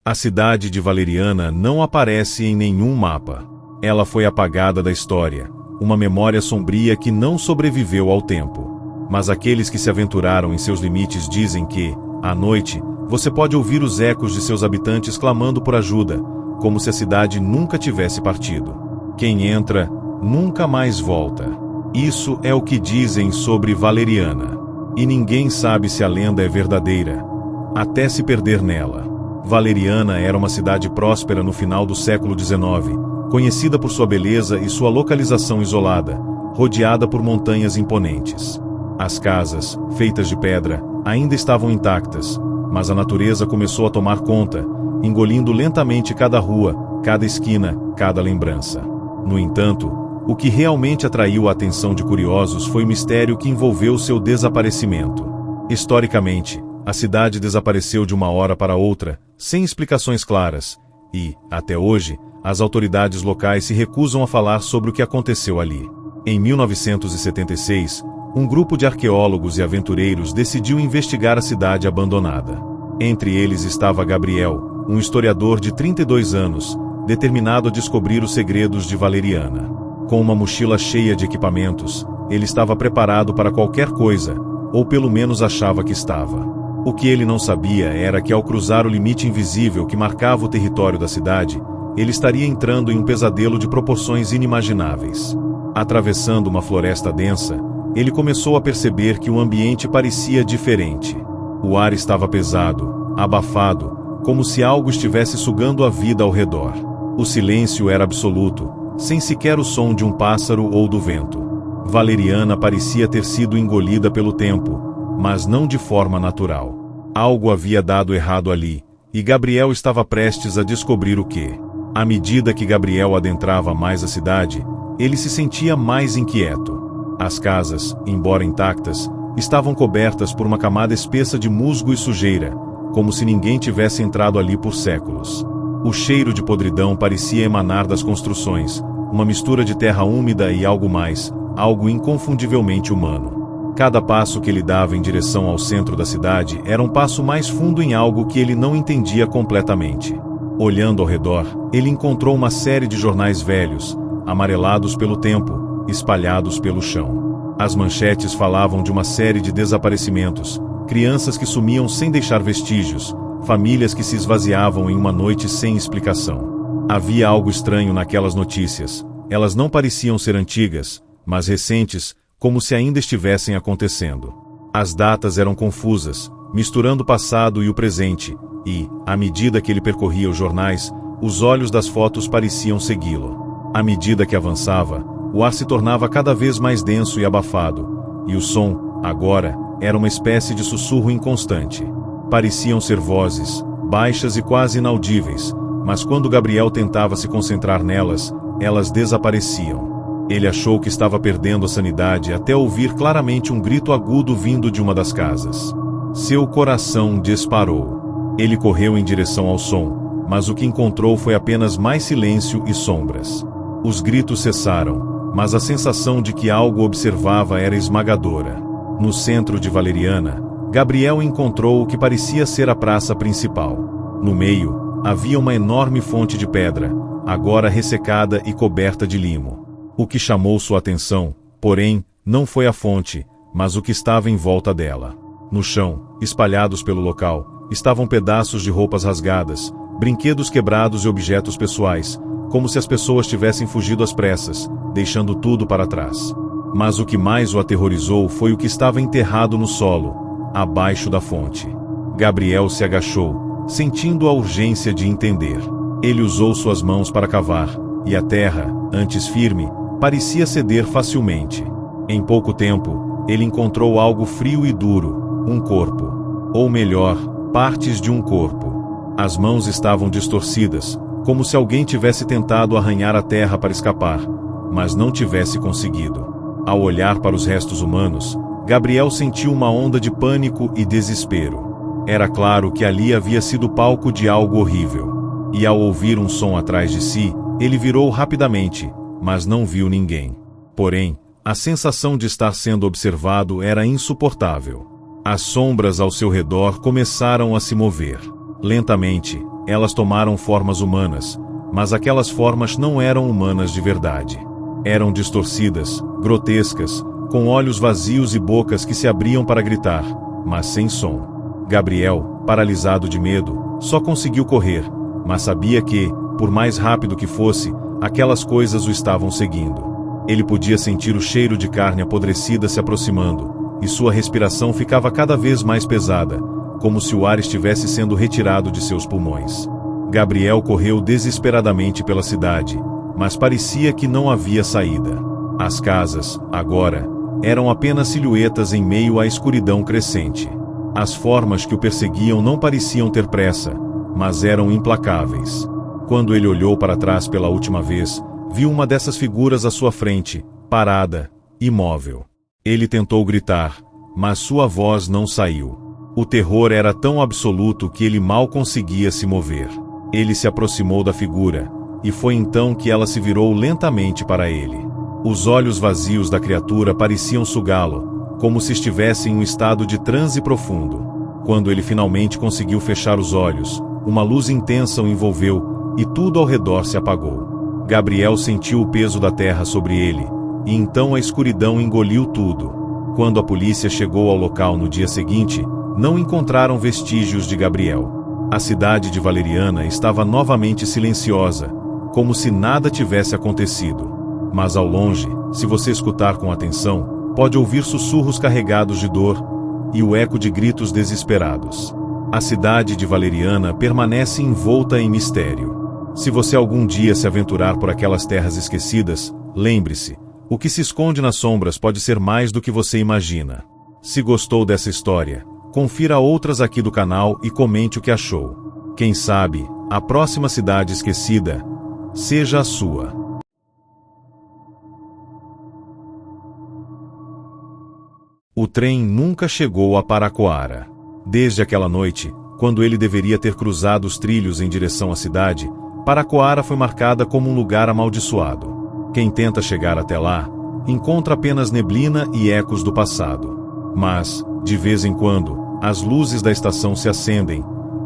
A cidade de Valeriana não aparece em nenhum mapa. Ela foi apagada da história, uma memória sombria que não sobreviveu ao tempo. Mas aqueles que se aventuraram em seus limites dizem que, à noite, você pode ouvir os ecos de seus habitantes clamando por ajuda, como se a cidade nunca tivesse partido. Quem entra, nunca mais volta. Isso é o que dizem sobre Valeriana. E ninguém sabe se a lenda é verdadeira, até se perder nela. Valeriana era uma cidade próspera no final do século XIX, conhecida por sua beleza e sua localização isolada, rodeada por montanhas imponentes. As casas, feitas de pedra, ainda estavam intactas, mas a natureza começou a tomar conta, engolindo lentamente cada rua, cada esquina, cada lembrança. No entanto, o que realmente atraiu a atenção de curiosos foi o mistério que envolveu seu desaparecimento. Historicamente, a cidade desapareceu de uma hora para outra, sem explicações claras, e, até hoje, as autoridades locais se recusam a falar sobre o que aconteceu ali. Em 1976, um grupo de arqueólogos e aventureiros decidiu investigar a cidade abandonada. Entre eles estava Gabriel, um historiador de 32 anos, determinado a descobrir os segredos de Valeriana. Com uma mochila cheia de equipamentos, ele estava preparado para qualquer coisa, ou pelo menos achava que estava. O que ele não sabia era que ao cruzar o limite invisível que marcava o território da cidade, ele estaria entrando em um pesadelo de proporções inimagináveis. Atravessando uma floresta densa, ele começou a perceber que o ambiente parecia diferente. O ar estava pesado, abafado, como se algo estivesse sugando a vida ao redor. O silêncio era absoluto, sem sequer o som de um pássaro ou do vento. Valeriana parecia ter sido engolida pelo tempo, mas não de forma natural. Algo havia dado errado ali, e Gabriel estava prestes a descobrir o que. À medida que Gabriel adentrava mais a cidade, ele se sentia mais inquieto. As casas, embora intactas, estavam cobertas por uma camada espessa de musgo e sujeira, como se ninguém tivesse entrado ali por séculos. O cheiro de podridão parecia emanar das construções, uma mistura de terra úmida e algo mais, algo inconfundivelmente humano. Cada passo que ele dava em direção ao centro da cidade era um passo mais fundo em algo que ele não entendia completamente. Olhando ao redor, ele encontrou uma série de jornais velhos, amarelados pelo tempo, espalhados pelo chão. As manchetes falavam de uma série de desaparecimentos, crianças que sumiam sem deixar vestígios, famílias que se esvaziavam em uma noite sem explicação. Havia algo estranho naquelas notícias. Elas não pareciam ser antigas, mas recentes, como se ainda estivessem acontecendo. As datas eram confusas, misturando o passado e o presente, e, à medida que ele percorria os jornais, os olhos das fotos pareciam segui-lo. À medida que avançava, o ar se tornava cada vez mais denso e abafado, e o som, agora, era uma espécie de sussurro inconstante. Pareciam ser vozes, baixas e quase inaudíveis, mas quando Gabriel tentava se concentrar nelas, elas desapareciam. Ele achou que estava perdendo a sanidade até ouvir claramente um grito agudo vindo de uma das casas. Seu coração disparou. Ele correu em direção ao som, mas o que encontrou foi apenas mais silêncio e sombras. Os gritos cessaram, mas a sensação de que algo observava era esmagadora. No centro de Valeriana, Gabriel encontrou o que parecia ser a praça principal. No meio, havia uma enorme fonte de pedra, agora ressecada e coberta de limo. O que chamou sua atenção, porém, não foi a fonte, mas o que estava em volta dela. No chão, espalhados pelo local, estavam pedaços de roupas rasgadas, brinquedos quebrados e objetos pessoais, como se as pessoas tivessem fugido às pressas, deixando tudo para trás. Mas o que mais o aterrorizou foi o que estava enterrado no solo, abaixo da fonte. Gabriel se agachou, sentindo a urgência de entender. Ele usou suas mãos para cavar, e a terra, antes firme, parecia ceder facilmente. Em pouco tempo, ele encontrou algo frio e duro, um corpo. Ou melhor, partes de um corpo. As mãos estavam distorcidas, como se alguém tivesse tentado arranhar a terra para escapar, mas não tivesse conseguido. Ao olhar para os restos humanos, Gabriel sentiu uma onda de pânico e desespero. Era claro que ali havia sido palco de algo horrível. E ao ouvir um som atrás de si, ele virou rapidamente, mas não viu ninguém. Porém, a sensação de estar sendo observado era insuportável. As sombras ao seu redor começaram a se mover. Lentamente, elas tomaram formas humanas, mas aquelas formas não eram humanas de verdade. Eram distorcidas, grotescas, com olhos vazios e bocas que se abriam para gritar, mas sem som. Gabriel, paralisado de medo, só conseguiu correr, mas sabia que, por mais rápido que fosse, aquelas coisas o estavam seguindo. Ele podia sentir o cheiro de carne apodrecida se aproximando, e sua respiração ficava cada vez mais pesada, como se o ar estivesse sendo retirado de seus pulmões. Gabriel correu desesperadamente pela cidade, mas parecia que não havia saída. As casas, agora, eram apenas silhuetas em meio à escuridão crescente. As formas que o perseguiam não pareciam ter pressa, mas eram implacáveis. Quando ele olhou para trás pela última vez, viu uma dessas figuras à sua frente, parada, imóvel. Ele tentou gritar, mas sua voz não saiu. O terror era tão absoluto que ele mal conseguia se mover. Ele se aproximou da figura, e foi então que ela se virou lentamente para ele. Os olhos vazios da criatura pareciam sugá-lo, como se estivesse em um estado de transe profundo. Quando ele finalmente conseguiu fechar os olhos, uma luz intensa o envolveu, e tudo ao redor se apagou. Gabriel sentiu o peso da terra sobre ele, e então a escuridão engoliu tudo. Quando a polícia chegou ao local no dia seguinte, não encontraram vestígios de Gabriel. A cidade de Valeriana estava novamente silenciosa, como se nada tivesse acontecido. Mas ao longe, se você escutar com atenção, pode ouvir sussurros carregados de dor e o eco de gritos desesperados. A cidade de Valeriana permanece envolta em mistério. Se você algum dia se aventurar por aquelas terras esquecidas, lembre-se, o que se esconde nas sombras pode ser mais do que você imagina. Se gostou dessa história, confira outras aqui do canal e comente o que achou. Quem sabe, a próxima cidade esquecida seja a sua. O trem nunca chegou a Paracoara. Desde aquela noite, quando ele deveria ter cruzado os trilhos em direção à cidade, Paracoara foi marcada como um lugar amaldiçoado. Quem tenta chegar até lá, encontra apenas neblina e ecos do passado. Mas, de vez em quando, as luzes da estação se acendem,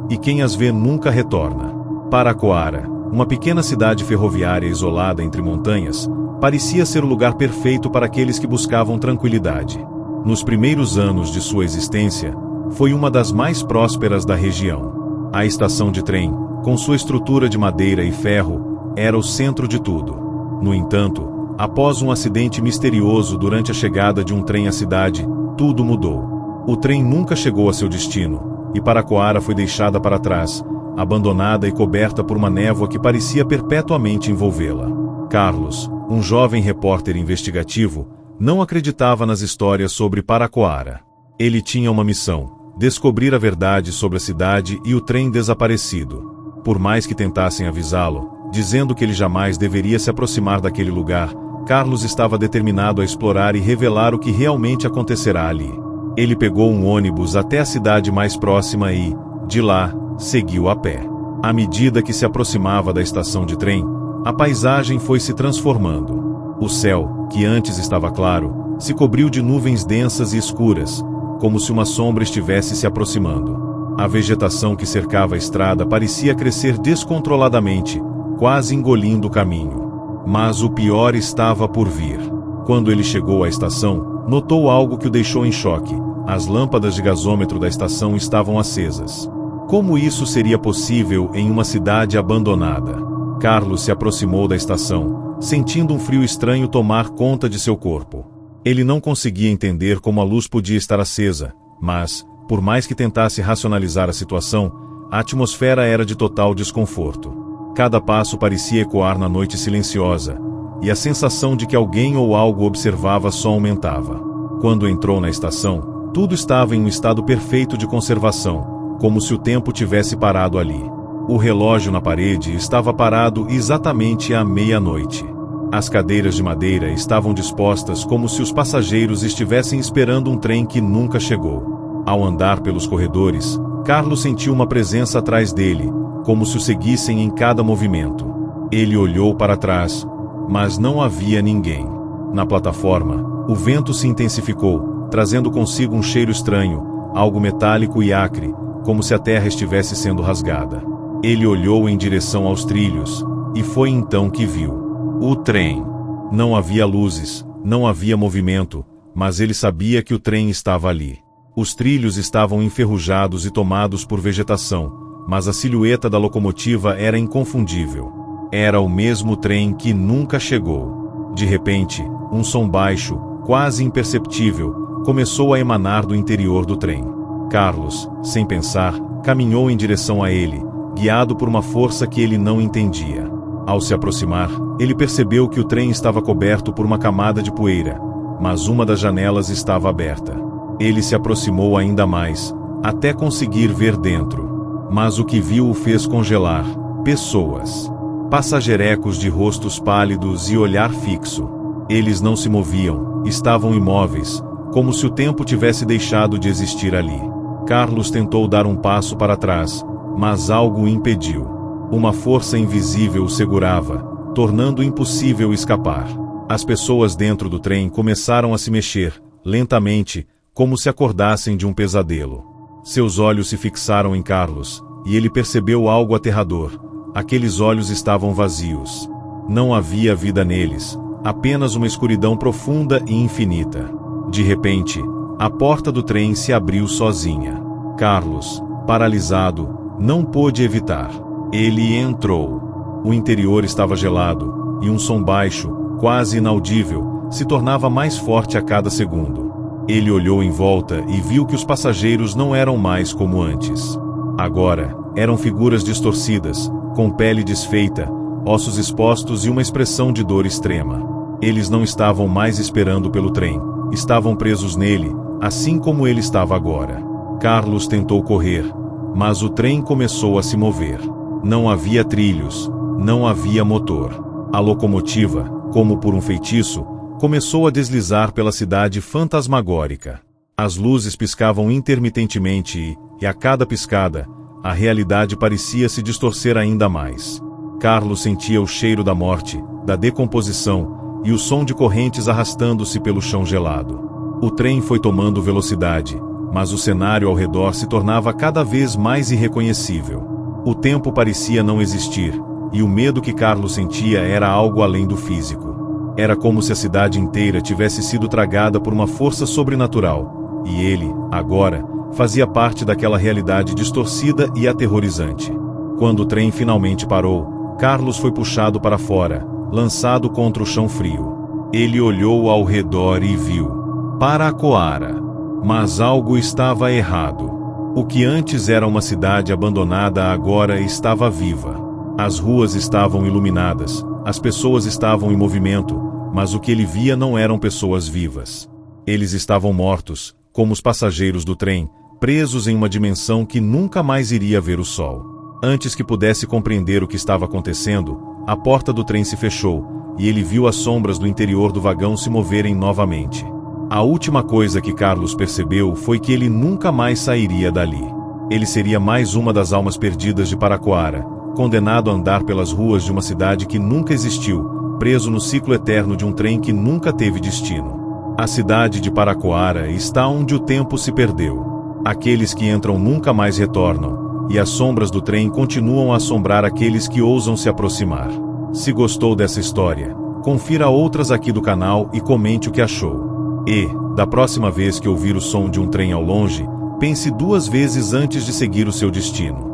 e quem as vê nunca retorna. Paracoara, uma pequena cidade ferroviária isolada entre montanhas, parecia ser o lugar perfeito para aqueles que buscavam tranquilidade. Nos primeiros anos de sua existência, foi uma das mais prósperas da região. A estação de trem, com sua estrutura de madeira e ferro, era o centro de tudo. No entanto, após um acidente misterioso durante a chegada de um trem à cidade, tudo mudou. O trem nunca chegou a seu destino, e Paracoara foi deixada para trás, abandonada e coberta por uma névoa que parecia perpetuamente envolvê-la. Carlos, um jovem repórter investigativo, não acreditava nas histórias sobre Paracoara. Ele tinha uma missão: descobrir a verdade sobre a cidade e o trem desaparecido. Por mais que tentassem avisá-lo, dizendo que ele jamais deveria se aproximar daquele lugar, Carlos estava determinado a explorar e revelar o que realmente acontecerá ali. Ele pegou um ônibus até a cidade mais próxima e, de lá, seguiu a pé. À medida que se aproximava da estação de trem, a paisagem foi se transformando. O céu, que antes estava claro, se cobriu de nuvens densas e escuras, como se uma sombra estivesse se aproximando. A vegetação que cercava a estrada parecia crescer descontroladamente, quase engolindo o caminho. Mas o pior estava por vir. Quando ele chegou à estação, notou algo que o deixou em choque. As lâmpadas de gasômetro da estação estavam acesas. Como isso seria possível em uma cidade abandonada? Carlos se aproximou da estação, sentindo um frio estranho tomar conta de seu corpo. Ele não conseguia entender como a luz podia estar acesa, mas, por mais que tentasse racionalizar a situação, a atmosfera era de total desconforto. Cada passo parecia ecoar na noite silenciosa, e a sensação de que alguém ou algo observava só aumentava. Quando entrou na estação, tudo estava em um estado perfeito de conservação, como se o tempo tivesse parado ali. O relógio na parede estava parado exatamente à meia-noite. As cadeiras de madeira estavam dispostas como se os passageiros estivessem esperando um trem que nunca chegou. Ao andar pelos corredores, Carlos sentiu uma presença atrás dele, como se o seguissem em cada movimento. Ele olhou para trás, mas não havia ninguém. Na plataforma, o vento se intensificou, trazendo consigo um cheiro estranho, algo metálico e acre, como se a terra estivesse sendo rasgada. Ele olhou em direção aos trilhos, e foi então que viu o trem. Não havia luzes, não havia movimento, mas ele sabia que o trem estava ali. Os trilhos estavam enferrujados e tomados por vegetação, mas a silhueta da locomotiva era inconfundível. Era o mesmo trem que nunca chegou. De repente, um som baixo, quase imperceptível, começou a emanar do interior do trem. Carlos, sem pensar, caminhou em direção a ele, guiado por uma força que ele não entendia. Ao se aproximar, ele percebeu que o trem estava coberto por uma camada de poeira, mas uma das janelas estava aberta. Ele se aproximou ainda mais, até conseguir ver dentro. Mas o que viu o fez congelar. Pessoas. Passagerecos de rostos pálidos e olhar fixo. Eles não se moviam, estavam imóveis, como se o tempo tivesse deixado de existir ali. Carlos tentou dar um passo para trás, mas algo o impediu. Uma força invisível o segurava, tornando impossível escapar. As pessoas dentro do trem começaram a se mexer, lentamente, como se acordassem de um pesadelo. Seus olhos se fixaram em Carlos, e ele percebeu algo aterrador. Aqueles olhos estavam vazios. Não havia vida neles, apenas uma escuridão profunda e infinita. De repente, a porta do trem se abriu sozinha. Carlos, paralisado, não pôde evitar. Ele entrou. O interior estava gelado, e um som baixo, quase inaudível, se tornava mais forte a cada segundo. Ele olhou em volta e viu que os passageiros não eram mais como antes. Agora, eram figuras distorcidas, com pele desfeita, ossos expostos e uma expressão de dor extrema. Eles não estavam mais esperando pelo trem, estavam presos nele, assim como ele estava agora. Carlos tentou correr, mas o trem começou a se mover. Não havia trilhos, não havia motor. A locomotiva, como por um feitiço, começou a deslizar pela cidade fantasmagórica. As luzes piscavam intermitentemente e, a cada piscada, a realidade parecia se distorcer ainda mais. Carlos sentia o cheiro da morte, da decomposição e o som de correntes arrastando-se pelo chão gelado. O trem foi tomando velocidade, mas o cenário ao redor se tornava cada vez mais irreconhecível. O tempo parecia não existir, e o medo que Carlos sentia era algo além do físico. Era como se a cidade inteira tivesse sido tragada por uma força sobrenatural, e ele, agora, fazia parte daquela realidade distorcida e aterrorizante. Quando o trem finalmente parou, Carlos foi puxado para fora, lançado contra o chão frio. Ele olhou ao redor e viu Paracoara. Mas algo estava errado. O que antes era uma cidade abandonada agora estava viva. As ruas estavam iluminadas, as pessoas estavam em movimento, mas o que ele via não eram pessoas vivas. Eles estavam mortos, como os passageiros do trem, presos em uma dimensão que nunca mais iria ver o sol. Antes que pudesse compreender o que estava acontecendo, a porta do trem se fechou, e ele viu as sombras do interior do vagão se moverem novamente. A última coisa que Carlos percebeu foi que ele nunca mais sairia dali. Ele seria mais uma das almas perdidas de Paracoara, condenado a andar pelas ruas de uma cidade que nunca existiu, preso no ciclo eterno de um trem que nunca teve destino. A cidade de Paracoara está onde o tempo se perdeu. Aqueles que entram nunca mais retornam, e as sombras do trem continuam a assombrar aqueles que ousam se aproximar. Se gostou dessa história, confira outras aqui do canal e comente o que achou. E, da próxima vez que ouvir o som de um trem ao longe, pense 2 vezes antes de seguir o seu destino.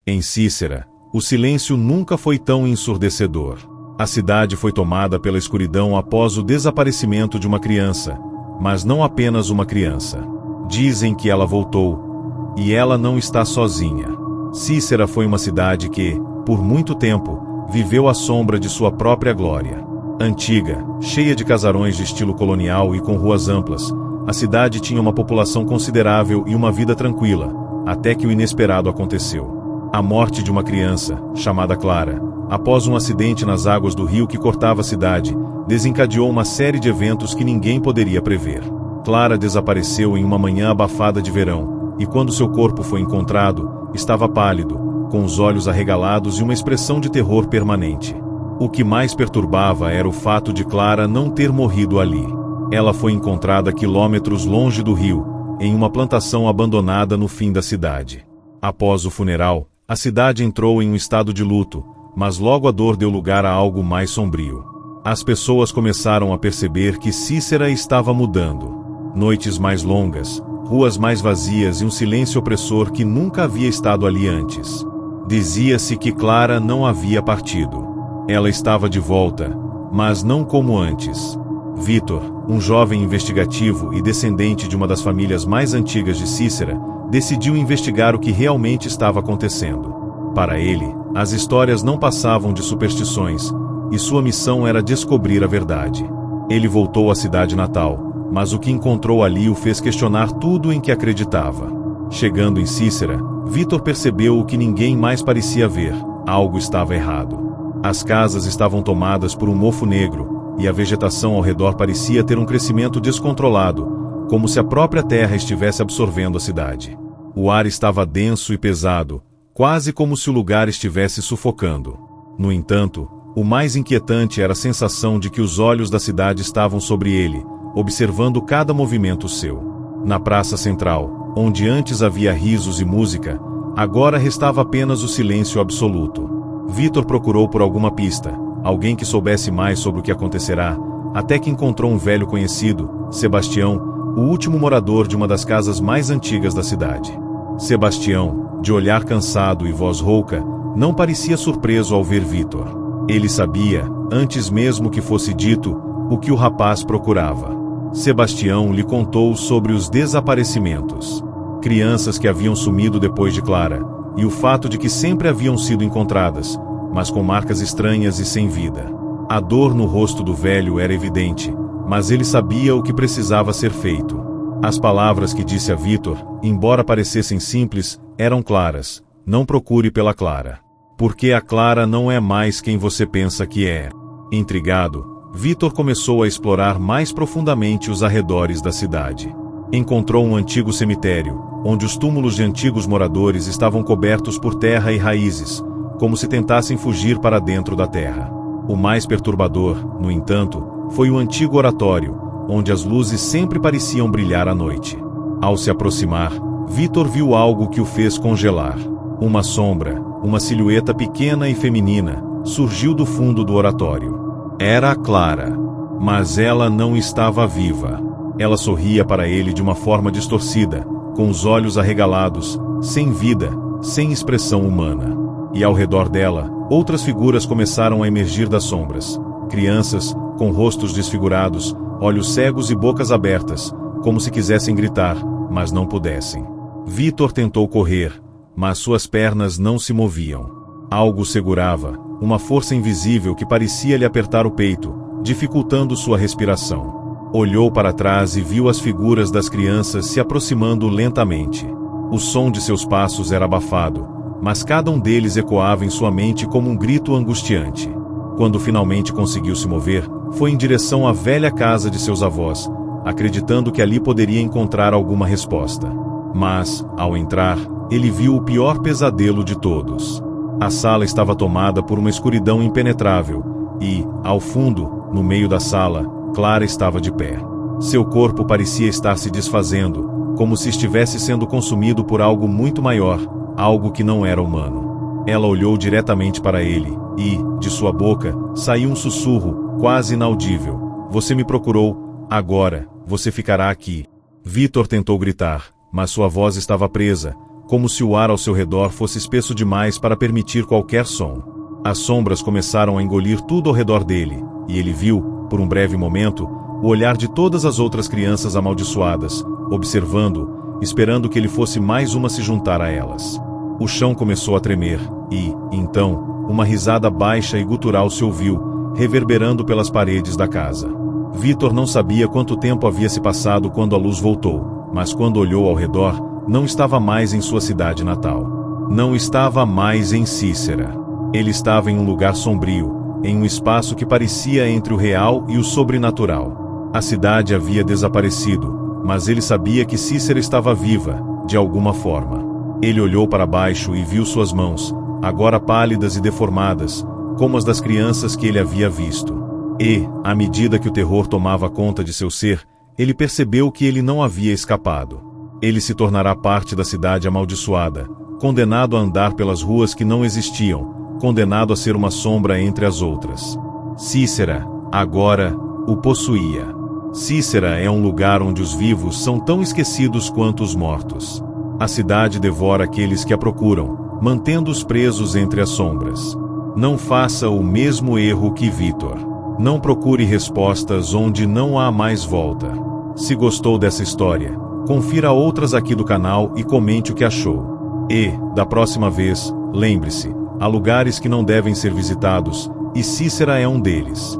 Em Cícera, o silêncio nunca foi tão ensurdecedor. A cidade foi tomada pela escuridão após o desaparecimento de uma criança, mas não apenas uma criança. Dizem que ela voltou, e ela não está sozinha. Cícera foi uma cidade que, por muito tempo, viveu à sombra de sua própria glória. Antiga, cheia de casarões de estilo colonial e com ruas amplas, a cidade tinha uma população considerável e uma vida tranquila, até que o inesperado aconteceu. A morte de uma criança, chamada Clara, após um acidente nas águas do rio que cortava a cidade, desencadeou uma série de eventos que ninguém poderia prever. Clara desapareceu em uma manhã abafada de verão, e quando seu corpo foi encontrado, estava pálido, com os olhos arregalados e uma expressão de terror permanente. O que mais perturbava era o fato de Clara não ter morrido ali. Ela foi encontrada quilômetros longe do rio, em uma plantação abandonada no fim da cidade. Após o funeral, a cidade entrou em um estado de luto, mas logo a dor deu lugar a algo mais sombrio. As pessoas começaram a perceber que Cícera estava mudando. Noites mais longas, ruas mais vazias e um silêncio opressor que nunca havia estado ali antes. Dizia-se que Clara não havia partido. Ela estava de volta, mas não como antes. Vítor, um jovem investigativo e descendente de uma das famílias mais antigas de Cícera, decidiu investigar o que realmente estava acontecendo. Para ele, as histórias não passavam de superstições, e sua missão era descobrir a verdade. Ele voltou à cidade natal, mas o que encontrou ali o fez questionar tudo em que acreditava. Chegando em Cícera, Vítor percebeu o que ninguém mais parecia ver: algo estava errado. As casas estavam tomadas por um mofo negro, e a vegetação ao redor parecia ter um crescimento descontrolado, como se a própria terra estivesse absorvendo a cidade. O ar estava denso e pesado, quase como se o lugar estivesse sufocando. No entanto, o mais inquietante era a sensação de que os olhos da cidade estavam sobre ele, observando cada movimento seu. Na praça central, onde antes havia risos e música, agora restava apenas o silêncio absoluto. Vítor procurou por alguma pista, alguém que soubesse mais sobre o que acontecerá, até que encontrou um velho conhecido, Sebastião, o último morador de uma das casas mais antigas da cidade. Sebastião, de olhar cansado e voz rouca, não parecia surpreso ao ver Vítor. Ele sabia, antes mesmo que fosse dito, o que o rapaz procurava. Sebastião lhe contou sobre os desaparecimentos. Crianças que haviam sumido depois de Clara, e o fato de que sempre haviam sido encontradas, mas com marcas estranhas e sem vida. A dor no rosto do velho era evidente, mas ele sabia o que precisava ser feito. As palavras que disse a Vítor, embora parecessem simples, eram claras: não procure pela Clara. Porque a Clara não é mais quem você pensa que é. Intrigado, Vítor começou a explorar mais profundamente os arredores da cidade. Encontrou um antigo cemitério, onde os túmulos de antigos moradores estavam cobertos por terra e raízes, como se tentassem fugir para dentro da terra. O mais perturbador, no entanto, foi o antigo oratório, onde as luzes sempre pareciam brilhar à noite. Ao se aproximar, Vítor viu algo que o fez congelar. Uma sombra, uma silhueta pequena e feminina, surgiu do fundo do oratório. Era a Clara, mas ela não estava viva. Ela sorria para ele de uma forma distorcida, com os olhos arregalados, sem vida, sem expressão humana. E ao redor dela, outras figuras começaram a emergir das sombras. Crianças, com rostos desfigurados, olhos cegos e bocas abertas, como se quisessem gritar, mas não pudessem. Vítor tentou correr, mas suas pernas não se moviam. Algo o segurava, uma força invisível que parecia lhe apertar o peito, dificultando sua respiração. Olhou para trás e viu as figuras das crianças se aproximando lentamente. O som de seus passos era abafado, mas cada um deles ecoava em sua mente como um grito angustiante. Quando finalmente conseguiu se mover, foi em direção à velha casa de seus avós, acreditando que ali poderia encontrar alguma resposta. Mas, ao entrar, ele viu o pior pesadelo de todos. A sala estava tomada por uma escuridão impenetrável, e, ao fundo, no meio da sala, Clara estava de pé. Seu corpo parecia estar se desfazendo, como se estivesse sendo consumido por algo muito maior, algo que não era humano. Ela olhou diretamente para ele, e, de sua boca, saiu um sussurro, quase inaudível: "Você me procurou, agora, você ficará aqui." Vítor tentou gritar, mas sua voz estava presa, como se o ar ao seu redor fosse espesso demais para permitir qualquer som. As sombras começaram a engolir tudo ao redor dele, e ele viu, por um breve momento, o olhar de todas as outras crianças amaldiçoadas, observando, esperando que ele fosse mais uma se juntar a elas. O chão começou a tremer, e, então, uma risada baixa e gutural se ouviu, reverberando pelas paredes da casa. Vítor não sabia quanto tempo havia se passado quando a luz voltou, mas quando olhou ao redor, não estava mais em sua cidade natal. Não estava mais em Cícera. Ele estava em um lugar sombrio, em um espaço que parecia entre o real e o sobrenatural. A cidade havia desaparecido, mas ele sabia que Cícera estava viva, de alguma forma. Ele olhou para baixo e viu suas mãos, agora pálidas e deformadas, como as das crianças que ele havia visto. E, à medida que o terror tomava conta de seu ser, ele percebeu que ele não havia escapado. Ele se tornará parte da cidade amaldiçoada, condenado a andar pelas ruas que não existiam, condenado a ser uma sombra entre as outras. Cícera, agora, o possuía. Cícera é um lugar onde os vivos são tão esquecidos quanto os mortos. A cidade devora aqueles que a procuram, mantendo-os presos entre as sombras. Não faça o mesmo erro que Vitor. Não procure respostas onde não há mais volta. Se gostou dessa história, confira outras aqui do canal e comente o que achou. E, da próxima vez, lembre-se, há lugares que não devem ser visitados, e Cícera é um deles.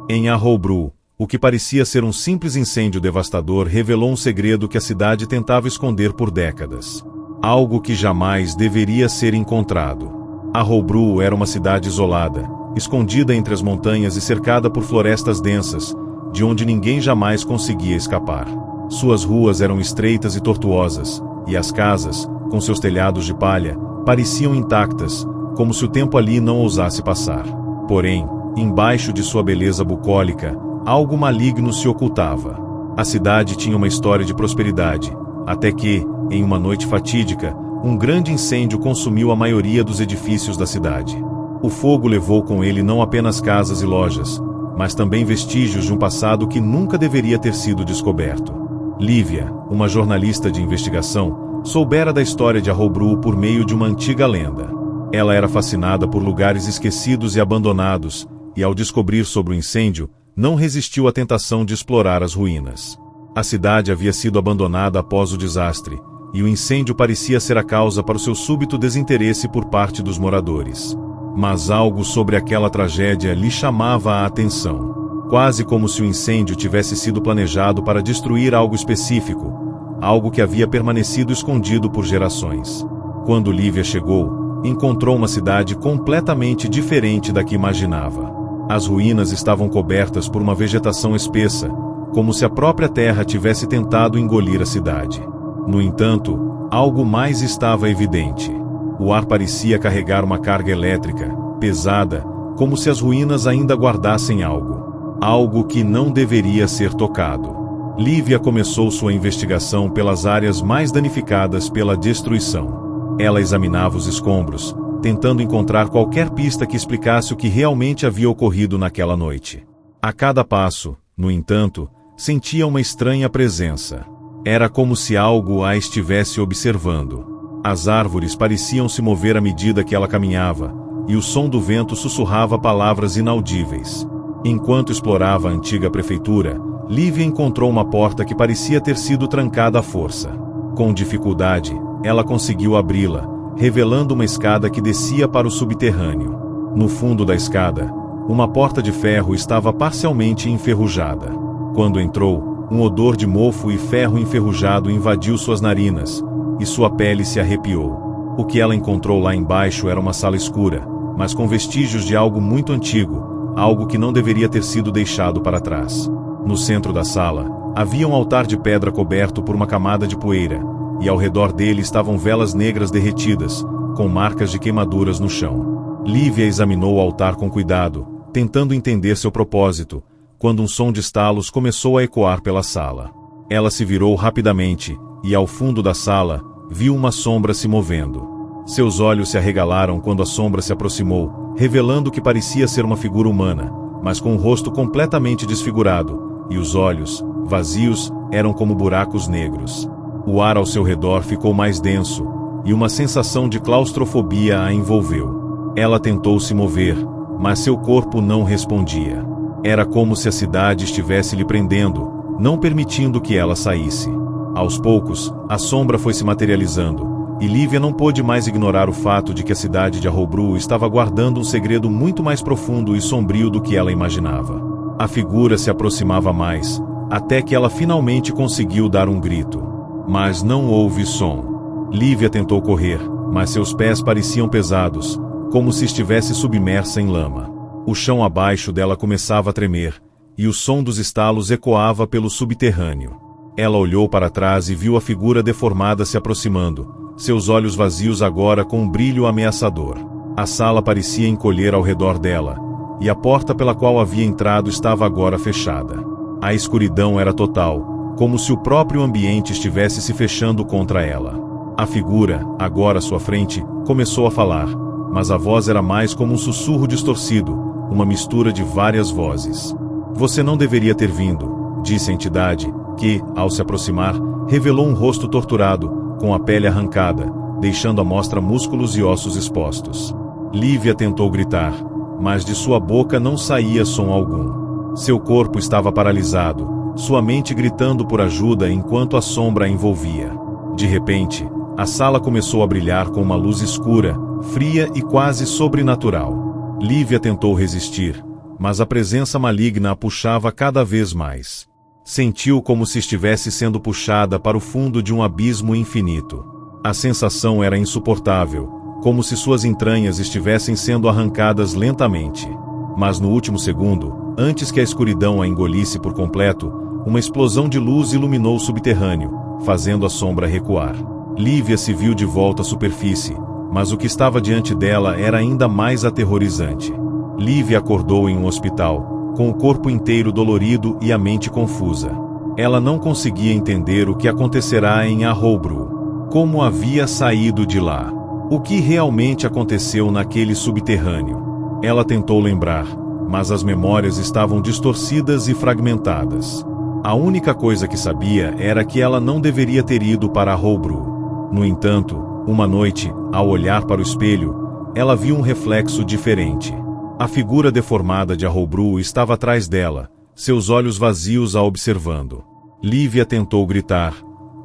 Em Harroubru, o que parecia ser um simples incêndio devastador revelou um segredo que a cidade tentava esconder por décadas. Algo que jamais deveria ser encontrado. Harroubru era uma cidade isolada, escondida entre as montanhas e cercada por florestas densas, de onde ninguém jamais conseguia escapar. Suas ruas eram estreitas e tortuosas, e as casas, com seus telhados de palha, pareciam intactas, como se o tempo ali não ousasse passar. Porém, embaixo de sua beleza bucólica, algo maligno se ocultava. A cidade tinha uma história de prosperidade, até que, em uma noite fatídica, um grande incêndio consumiu a maioria dos edifícios da cidade. O fogo levou com ele não apenas casas e lojas, mas também vestígios de um passado que nunca deveria ter sido descoberto. Lívia, uma jornalista de investigação, soubera da história de Harroubru por meio de uma antiga lenda. Ela era fascinada por lugares esquecidos e abandonados, e ao descobrir sobre o incêndio, não resistiu à tentação de explorar as ruínas. A cidade havia sido abandonada após o desastre, e o incêndio parecia ser a causa para o seu súbito desinteresse por parte dos moradores. Mas algo sobre aquela tragédia lhe chamava a atenção. Quase como se o incêndio tivesse sido planejado para destruir algo específico, algo que havia permanecido escondido por gerações. Quando Lívia chegou, encontrou uma cidade completamente diferente da que imaginava. As ruínas estavam cobertas por uma vegetação espessa, como se a própria terra tivesse tentado engolir a cidade. No entanto, algo mais estava evidente. O ar parecia carregar uma carga elétrica, pesada, como se as ruínas ainda guardassem algo. Algo que não deveria ser tocado. Lívia começou sua investigação pelas áreas mais danificadas pela destruição. Ela examinava os escombros, tentando encontrar qualquer pista que explicasse o que realmente havia ocorrido naquela noite. A cada passo, no entanto, sentia uma estranha presença. Era como se algo a estivesse observando. As árvores pareciam se mover à medida que ela caminhava, e o som do vento sussurrava palavras inaudíveis. Enquanto explorava a antiga prefeitura, Lívia encontrou uma porta que parecia ter sido trancada à força. Com dificuldade, ela conseguiu abri-la, revelando uma escada que descia para o subterrâneo. No fundo da escada, uma porta de ferro estava parcialmente enferrujada. Quando entrou, um odor de mofo e ferro enferrujado invadiu suas narinas, e sua pele se arrepiou. O que ela encontrou lá embaixo era uma sala escura, mas com vestígios de algo muito antigo, algo que não deveria ter sido deixado para trás. No centro da sala, havia um altar de pedra coberto por uma camada de poeira, e ao redor dele estavam velas negras derretidas, com marcas de queimaduras no chão. Lívia examinou o altar com cuidado, tentando entender seu propósito, quando um som de estalos começou a ecoar pela sala. Ela se virou rapidamente, e ao fundo da sala, viu uma sombra se movendo. Seus olhos se arregalaram quando a sombra se aproximou, revelando que parecia ser uma figura humana, mas com o rosto completamente desfigurado, e os olhos, vazios, eram como buracos negros. O ar ao seu redor ficou mais denso, e uma sensação de claustrofobia a envolveu. Ela tentou se mover, mas seu corpo não respondia. Era como se a cidade estivesse lhe prendendo, não permitindo que ela saísse. Aos poucos, a sombra foi se materializando, e Lívia não pôde mais ignorar o fato de que a cidade de Harroubru estava guardando um segredo muito mais profundo e sombrio do que ela imaginava. A figura se aproximava mais, até que ela finalmente conseguiu dar um grito. Mas não houve som. Lívia tentou correr, mas seus pés pareciam pesados, como se estivesse submersa em lama. O chão abaixo dela começava a tremer, e o som dos estalos ecoava pelo subterrâneo. Ela olhou para trás e viu a figura deformada se aproximando, seus olhos vazios agora com um brilho ameaçador. A sala parecia encolher ao redor dela, e a porta pela qual havia entrado estava agora fechada. A escuridão era total, como se o próprio ambiente estivesse se fechando contra ela. A figura, agora à sua frente, começou a falar, mas a voz era mais como um sussurro distorcido, uma mistura de várias vozes. Você não deveria ter vindo, disse a entidade, que, ao se aproximar, revelou um rosto torturado, com a pele arrancada, deixando à mostra músculos e ossos expostos. Lívia tentou gritar, mas de sua boca não saía som algum. Seu corpo estava paralisado, sua mente gritando por ajuda enquanto a sombra a envolvia. De repente, a sala começou a brilhar com uma luz escura, fria e quase sobrenatural. Lívia tentou resistir, mas a presença maligna a puxava cada vez mais. Sentiu como se estivesse sendo puxada para o fundo de um abismo infinito. A sensação era insuportável, como se suas entranhas estivessem sendo arrancadas lentamente. Mas no último segundo, antes que a escuridão a engolisse por completo, uma explosão de luz iluminou o subterrâneo, fazendo a sombra recuar. Lívia se viu de volta à superfície, mas o que estava diante dela era ainda mais aterrorizante. Lívia acordou em um hospital, com o corpo inteiro dolorido e a mente confusa. Ela não conseguia entender o que acontecerá em Harrowbrook. Como havia saído de lá? O que realmente aconteceu naquele subterrâneo? Ela tentou lembrar, mas as memórias estavam distorcidas e fragmentadas. A única coisa que sabia era que ela não deveria ter ido para Harrowbrook. No entanto, uma noite, ao olhar para o espelho, ela viu um reflexo diferente. A figura deformada de Harrowbrook estava atrás dela, seus olhos vazios a observando. Lívia tentou gritar,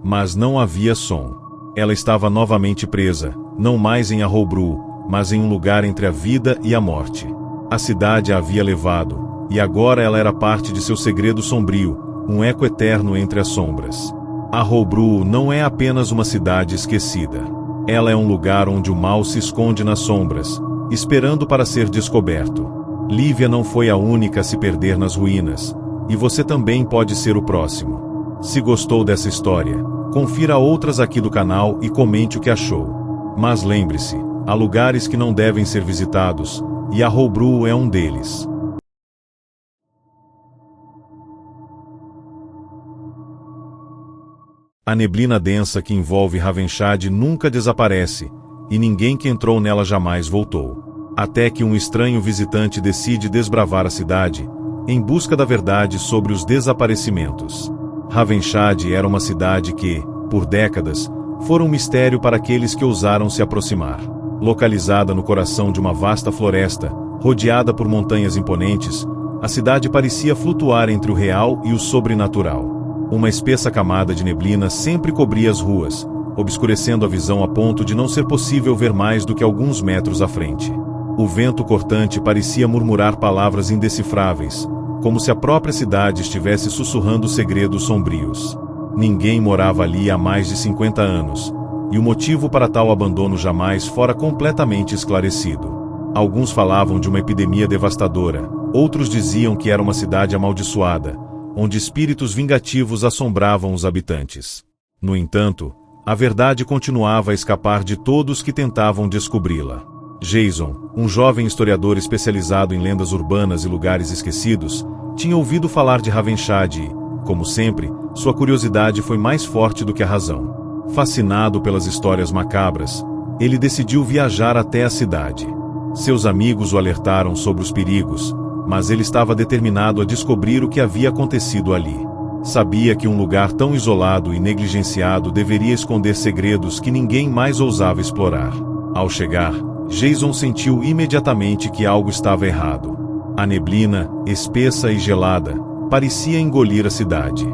mas não havia som. Ela estava novamente presa, não mais em Harrowbrook, mas em um lugar entre a vida e a morte. A cidade a havia levado, e agora ela era parte de seu segredo sombrio, um eco eterno entre as sombras. Harrowbrook não é apenas uma cidade esquecida. Ela é um lugar onde o mal se esconde nas sombras, esperando para ser descoberto. Lívia não foi a única a se perder nas ruínas, e você também pode ser o próximo. Se gostou dessa história, confira outras aqui do canal e comente o que achou. Mas lembre-se, há lugares que não devem ser visitados, e Harrowbrook é um deles. A neblina densa que envolve Ravenshad nunca desaparece, e ninguém que entrou nela jamais voltou. Até que um estranho visitante decide desbravar a cidade, em busca da verdade sobre os desaparecimentos. Ravenshad era uma cidade que, por décadas, fora um mistério para aqueles que ousaram se aproximar. Localizada no coração de uma vasta floresta, rodeada por montanhas imponentes, a cidade parecia flutuar entre o real e o sobrenatural. Uma espessa camada de neblina sempre cobria as ruas, obscurecendo a visão a ponto de não ser possível ver mais do que alguns metros à frente. O vento cortante parecia murmurar palavras indecifráveis, como se a própria cidade estivesse sussurrando segredos sombrios. Ninguém morava ali há mais de 50 anos, e o motivo para tal abandono jamais fora completamente esclarecido. Alguns falavam de uma epidemia devastadora, outros diziam que era uma cidade amaldiçoada, onde espíritos vingativos assombravam os habitantes. No entanto, a verdade continuava a escapar de todos que tentavam descobri-la. Jason, um jovem historiador especializado em lendas urbanas e lugares esquecidos, tinha ouvido falar de Ravenshad e, como sempre, sua curiosidade foi mais forte do que a razão. Fascinado pelas histórias macabras, ele decidiu viajar até a cidade. Seus amigos o alertaram sobre os perigos, mas ele estava determinado a descobrir o que havia acontecido ali. Sabia que um lugar tão isolado e negligenciado deveria esconder segredos que ninguém mais ousava explorar. Ao chegar, Jason sentiu imediatamente que algo estava errado. A neblina, espessa e gelada, parecia engolir a cidade.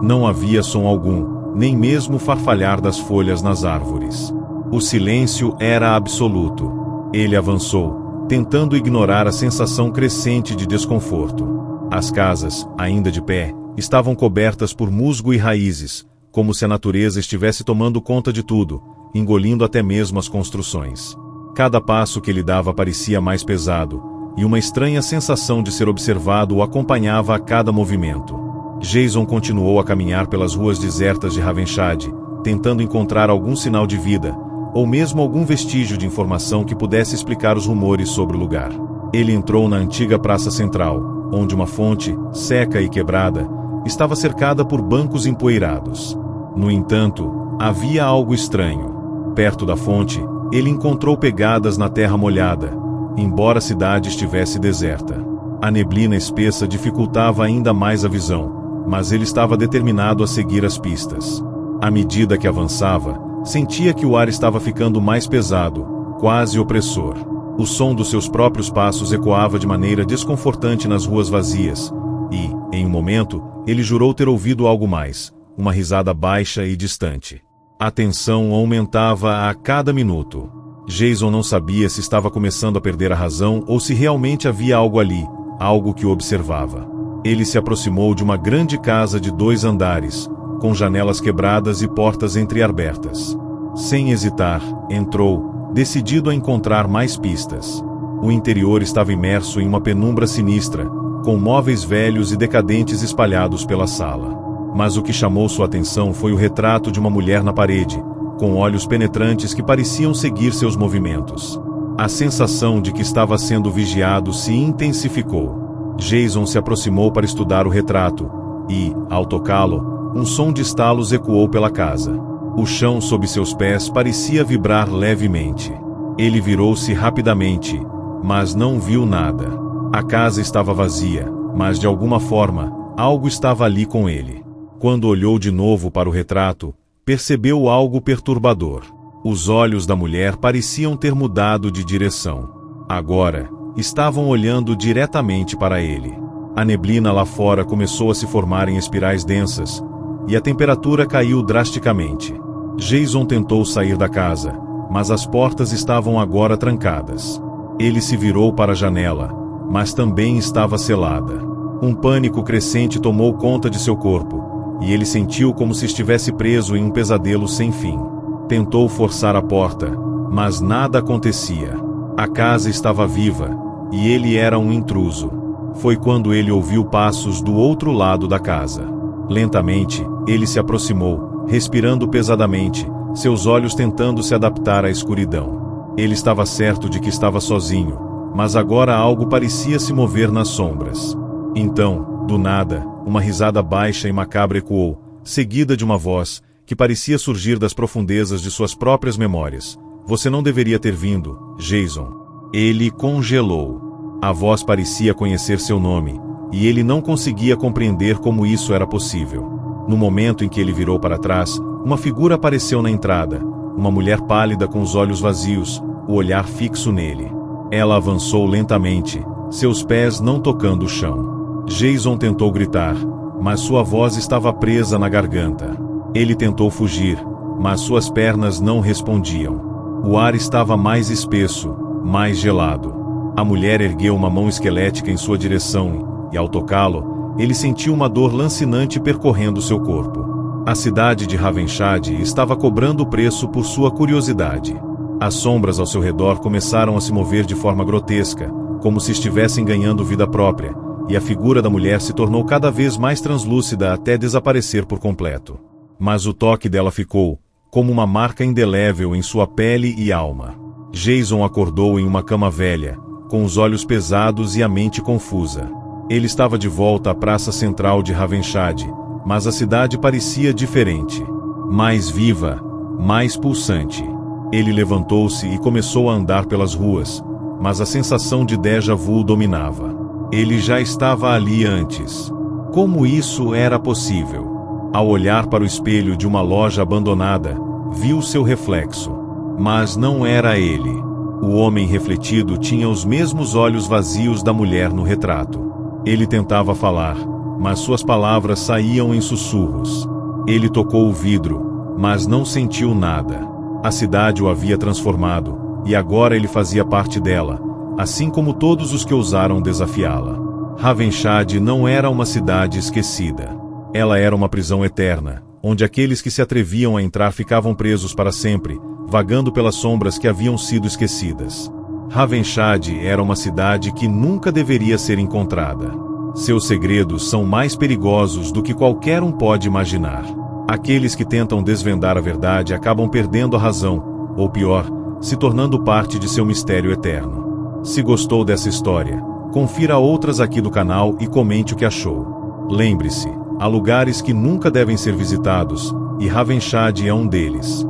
Não havia som algum, nem mesmo o farfalhar das folhas nas árvores. O silêncio era absoluto. Ele avançou, tentando ignorar a sensação crescente de desconforto. As casas, ainda de pé, estavam cobertas por musgo e raízes, como se a natureza estivesse tomando conta de tudo, engolindo até mesmo as construções. Cada passo que ele dava parecia mais pesado, e uma estranha sensação de ser observado o acompanhava a cada movimento. Jason continuou a caminhar pelas ruas desertas de Ravenshad, tentando encontrar algum sinal de vida, ou mesmo algum vestígio de informação que pudesse explicar os rumores sobre o lugar. Ele entrou na antiga praça central, onde uma fonte, seca e quebrada, estava cercada por bancos empoeirados. No entanto, havia algo estranho. Perto da fonte, ele encontrou pegadas na terra molhada, embora a cidade estivesse deserta. A neblina espessa dificultava ainda mais a visão, mas ele estava determinado a seguir as pistas. À medida que avançava, sentia que o ar estava ficando mais pesado, quase opressor. O som dos seus próprios passos ecoava de maneira desconfortante nas ruas vazias, e, em um momento, ele jurou ter ouvido algo mais, uma risada baixa e distante. A tensão aumentava a cada minuto. Jason não sabia se estava começando a perder a razão ou se realmente havia algo ali, algo que o observava. Ele se aproximou de uma grande casa de 2 andares, com janelas quebradas e portas entreabertas. Sem hesitar, entrou, decidido a encontrar mais pistas. O interior estava imerso em uma penumbra sinistra, com móveis velhos e decadentes espalhados pela sala. Mas o que chamou sua atenção foi o retrato de uma mulher na parede, com olhos penetrantes que pareciam seguir seus movimentos. A sensação de que estava sendo vigiado se intensificou. Jason se aproximou para estudar o retrato, e, ao tocá-lo, um som de estalos ecoou pela casa. O chão sob seus pés parecia vibrar levemente. Ele virou-se rapidamente, mas não viu nada. A casa estava vazia, mas de alguma forma, algo estava ali com ele. Quando olhou de novo para o retrato, percebeu algo perturbador. Os olhos da mulher pareciam ter mudado de direção. Agora, estavam olhando diretamente para ele. A neblina lá fora começou a se formar em espirais densas, e a temperatura caiu drasticamente. Jason tentou sair da casa, mas as portas estavam agora trancadas. Ele se virou para a janela, mas também estava selada. Um pânico crescente tomou conta de seu corpo, e ele sentiu como se estivesse preso em um pesadelo sem fim. Tentou forçar a porta, mas nada acontecia. A casa estava viva, e ele era um intruso. Foi quando ele ouviu passos do outro lado da casa. Lentamente, ele se aproximou, respirando pesadamente, seus olhos tentando se adaptar à escuridão. Ele estava certo de que estava sozinho, mas agora algo parecia se mover nas sombras. Então, do nada, uma risada baixa e macabra ecoou, seguida de uma voz, que parecia surgir das profundezas de suas próprias memórias. Você não deveria ter vindo, Jason. Ele congelou. A voz parecia conhecer seu nome, e ele não conseguia compreender como isso era possível. No momento em que ele virou para trás, uma figura apareceu na entrada, uma mulher pálida com os olhos vazios, o olhar fixo nele. Ela avançou lentamente, seus pés não tocando o chão. Jason tentou gritar, mas sua voz estava presa na garganta. Ele tentou fugir, mas suas pernas não respondiam. O ar estava mais espesso, mais gelado. A mulher ergueu uma mão esquelética em sua direção e, ao tocá-lo, ele sentiu uma dor lancinante percorrendo seu corpo. A cidade de Ravenshad estava cobrando o preço por sua curiosidade. As sombras ao seu redor começaram a se mover de forma grotesca, como se estivessem ganhando vida própria, e a figura da mulher se tornou cada vez mais translúcida até desaparecer por completo. Mas o toque dela ficou, como uma marca indelével em sua pele e alma. Jason acordou em uma cama velha, com os olhos pesados e a mente confusa. Ele estava de volta à praça central de Ravenshad, mas a cidade parecia diferente. Mais viva, mais pulsante. Ele levantou-se e começou a andar pelas ruas, mas a sensação de déjà vu o dominava. Ele já estava ali antes. Como isso era possível? Ao olhar para o espelho de uma loja abandonada, viu seu reflexo. Mas não era ele. O homem refletido tinha os mesmos olhos vazios da mulher no retrato. Ele tentava falar, mas suas palavras saíam em sussurros. Ele tocou o vidro, mas não sentiu nada. A cidade o havia transformado, e agora ele fazia parte dela, assim como todos os que ousaram desafiá-la. Ravenshad não era uma cidade esquecida. Ela era uma prisão eterna, onde aqueles que se atreviam a entrar ficavam presos para sempre, vagando pelas sombras que haviam sido esquecidas. Ravenshad era uma cidade que nunca deveria ser encontrada. Seus segredos são mais perigosos do que qualquer um pode imaginar. Aqueles que tentam desvendar a verdade acabam perdendo a razão, ou pior, se tornando parte de seu mistério eterno. Se gostou dessa história, confira outras aqui do canal e comente o que achou. Lembre-se, há lugares que nunca devem ser visitados, e Ravenshad é um deles.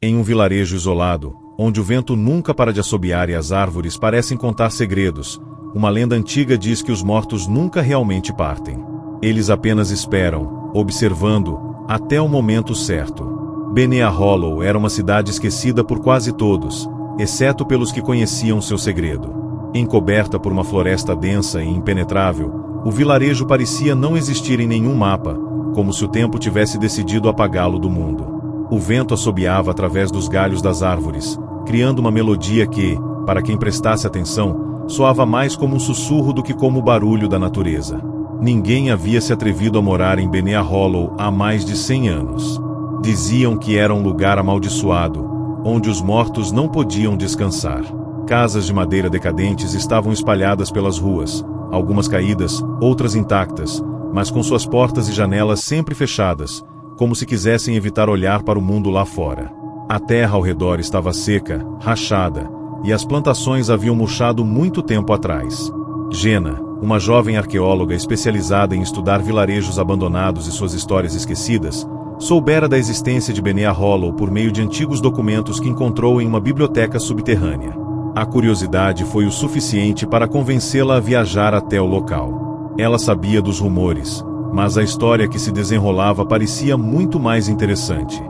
Em um vilarejo isolado, onde o vento nunca para de assobiar e as árvores parecem contar segredos, uma lenda antiga diz que os mortos nunca realmente partem. Eles apenas esperam, observando, até o momento certo. Benea Hollow era uma cidade esquecida por quase todos, exceto pelos que conheciam seu segredo. Encoberta por uma floresta densa e impenetrável, o vilarejo parecia não existir em nenhum mapa, como se o tempo tivesse decidido apagá-lo do mundo. O vento assobiava através dos galhos das árvores, criando uma melodia que, para quem prestasse atenção, soava mais como um sussurro do que como o barulho da natureza. Ninguém havia se atrevido a morar em Benea Hollow há mais de 100 anos. Diziam que era um lugar amaldiçoado, onde os mortos não podiam descansar. Casas de madeira decadentes estavam espalhadas pelas ruas, algumas caídas, outras intactas, mas com suas portas e janelas sempre fechadas, como se quisessem evitar olhar para o mundo lá fora. A terra ao redor estava seca, rachada, e as plantações haviam murchado muito tempo atrás. Jenna, uma jovem arqueóloga especializada em estudar vilarejos abandonados e suas histórias esquecidas, soubera da existência de Benea Hollow por meio de antigos documentos que encontrou em uma biblioteca subterrânea. A curiosidade foi o suficiente para convencê-la a viajar até o local. Ela sabia dos rumores, mas a história que se desenrolava parecia muito mais interessante.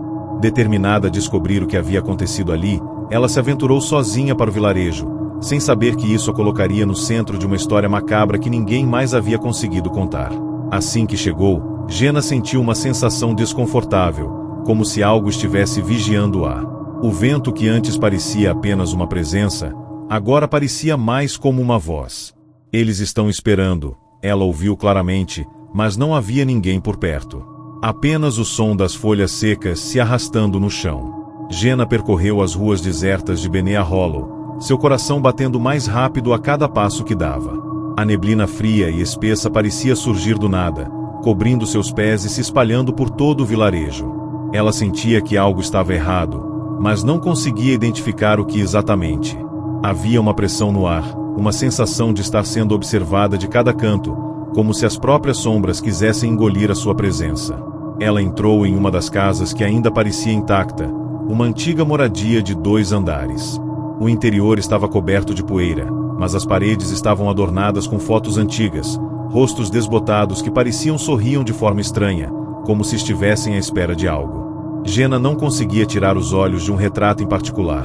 Determinada a descobrir o que havia acontecido ali, ela se aventurou sozinha para o vilarejo, sem saber que isso a colocaria no centro de uma história macabra que ninguém mais havia conseguido contar. Assim que chegou, Jenna sentiu uma sensação desconfortável, como se algo estivesse vigiando-a. O vento que antes parecia apenas uma presença, agora parecia mais como uma voz. Eles estão esperando, ela ouviu claramente, mas não havia ninguém por perto. Apenas o som das folhas secas se arrastando no chão. Jenna percorreu as ruas desertas de Benea Hollow, seu coração batendo mais rápido a cada passo que dava. A neblina fria e espessa parecia surgir do nada, cobrindo seus pés e se espalhando por todo o vilarejo. Ela sentia que algo estava errado, mas não conseguia identificar o que exatamente. Havia uma pressão no ar, uma sensação de estar sendo observada de cada canto, como se as próprias sombras quisessem engolir a sua presença. Ela entrou em uma das casas que ainda parecia intacta, uma antiga moradia de 2 andares. O interior estava coberto de poeira, mas as paredes estavam adornadas com fotos antigas, rostos desbotados que pareciam sorriam de forma estranha, como se estivessem à espera de algo. Jenna não conseguia tirar os olhos de um retrato em particular.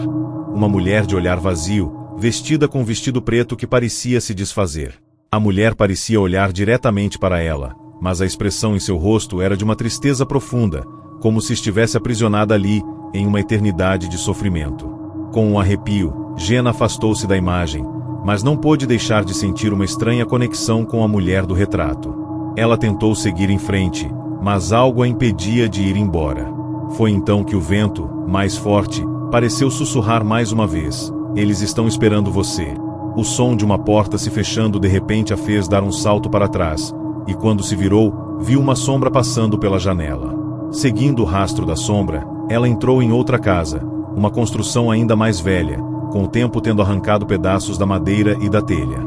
Uma mulher de olhar vazio, vestida com um vestido preto que parecia se desfazer. A mulher parecia olhar diretamente para ela, mas a expressão em seu rosto era de uma tristeza profunda, como se estivesse aprisionada ali, em uma eternidade de sofrimento. Com um arrepio, Jenna afastou-se da imagem, mas não pôde deixar de sentir uma estranha conexão com a mulher do retrato. Ela tentou seguir em frente, mas algo a impedia de ir embora. Foi então que o vento, mais forte, pareceu sussurrar mais uma vez: "Eles estão esperando você." O som de uma porta se fechando de repente a fez dar um salto para trás, e quando se virou, viu uma sombra passando pela janela. Seguindo o rastro da sombra, ela entrou em outra casa, uma construção ainda mais velha, com o tempo tendo arrancado pedaços da madeira e da telha.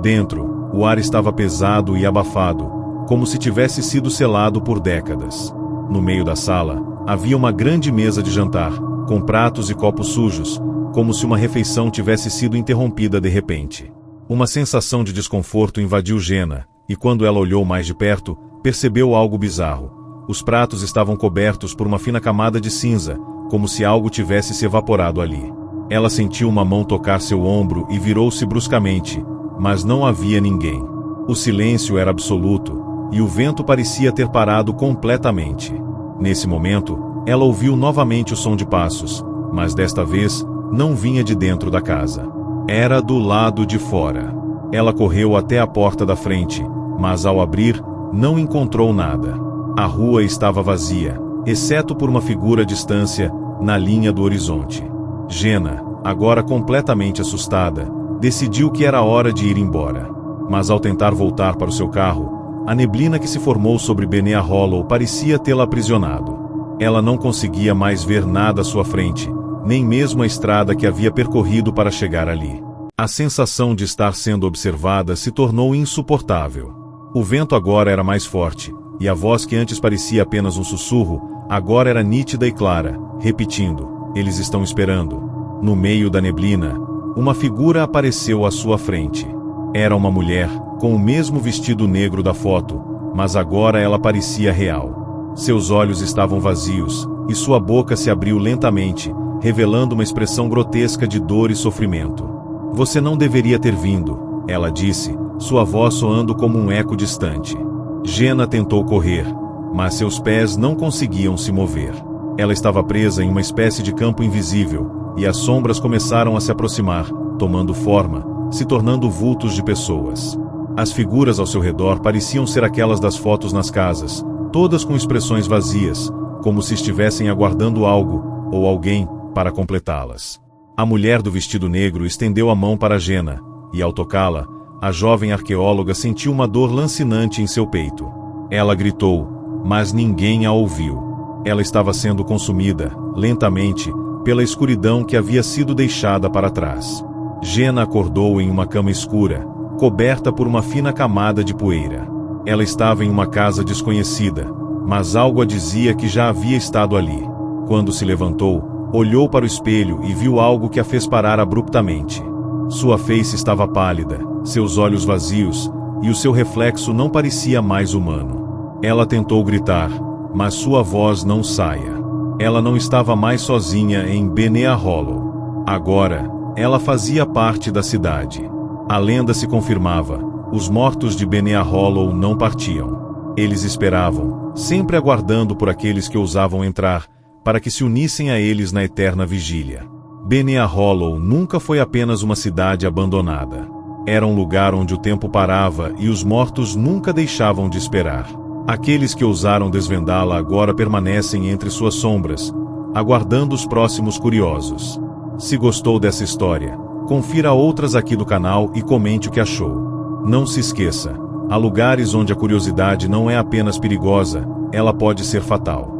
Dentro, o ar estava pesado e abafado, como se tivesse sido selado por décadas. No meio da sala, havia uma grande mesa de jantar, com pratos e copos sujos, como se uma refeição tivesse sido interrompida de repente. Uma sensação de desconforto invadiu Jenna, e quando ela olhou mais de perto, percebeu algo bizarro. Os pratos estavam cobertos por uma fina camada de cinza, como se algo tivesse se evaporado ali. Ela sentiu uma mão tocar seu ombro e virou-se bruscamente, mas não havia ninguém. O silêncio era absoluto, e o vento parecia ter parado completamente. Nesse momento, ela ouviu novamente o som de passos, mas desta vez, não vinha de dentro da casa. Era do lado de fora. Ela correu até a porta da frente, mas ao abrir, não encontrou nada. A rua estava vazia, exceto por uma figura à distância, na linha do horizonte. Jenna, agora completamente assustada, decidiu que era hora de ir embora. Mas ao tentar voltar para o seu carro, a neblina que se formou sobre Benea Hollow parecia tê-la aprisionado. Ela não conseguia mais ver nada à sua frente, nem mesmo a estrada que havia percorrido para chegar ali. A sensação de estar sendo observada se tornou insuportável. O vento agora era mais forte, e a voz que antes parecia apenas um sussurro, agora era nítida e clara, repetindo: "Eles estão esperando." No meio da neblina, uma figura apareceu à sua frente. Era uma mulher, com o mesmo vestido negro da foto, mas agora ela parecia real. Seus olhos estavam vazios, e sua boca se abriu lentamente, revelando uma expressão grotesca de dor e sofrimento. "Você não deveria ter vindo," ela disse, sua voz soando como um eco distante. Jenna tentou correr, mas seus pés não conseguiam se mover. Ela estava presa em uma espécie de campo invisível, e as sombras começaram a se aproximar, tomando forma, se tornando vultos de pessoas. As figuras ao seu redor pareciam ser aquelas das fotos nas casas, todas com expressões vazias, como se estivessem aguardando algo, ou alguém, para completá-las. A mulher do vestido negro estendeu a mão para Jenna, e ao tocá-la, a jovem arqueóloga sentiu uma dor lancinante em seu peito. Ela gritou, mas ninguém a ouviu. Ela estava sendo consumida, lentamente, pela escuridão que havia sido deixada para trás. Jenna acordou em uma cama escura, coberta por uma fina camada de poeira. Ela estava em uma casa desconhecida, mas algo a dizia que já havia estado ali. Quando se levantou, olhou para o espelho e viu algo que a fez parar abruptamente. Sua face estava pálida, seus olhos vazios, e o seu reflexo não parecia mais humano. Ela tentou gritar, mas sua voz não saía. Ela não estava mais sozinha em Benea Hollow. Agora, ela fazia parte da cidade. A lenda se confirmava: os mortos de Benea Hollow não partiam. Eles esperavam, sempre aguardando por aqueles que ousavam entrar, para que se unissem a eles na eterna vigília. Benea Hollow nunca foi apenas uma cidade abandonada. Era um lugar onde o tempo parava e os mortos nunca deixavam de esperar. Aqueles que ousaram desvendá-la agora permanecem entre suas sombras, aguardando os próximos curiosos. Se gostou dessa história, confira outras aqui do canal e comente o que achou. Não se esqueça, há lugares onde a curiosidade não é apenas perigosa, ela pode ser fatal.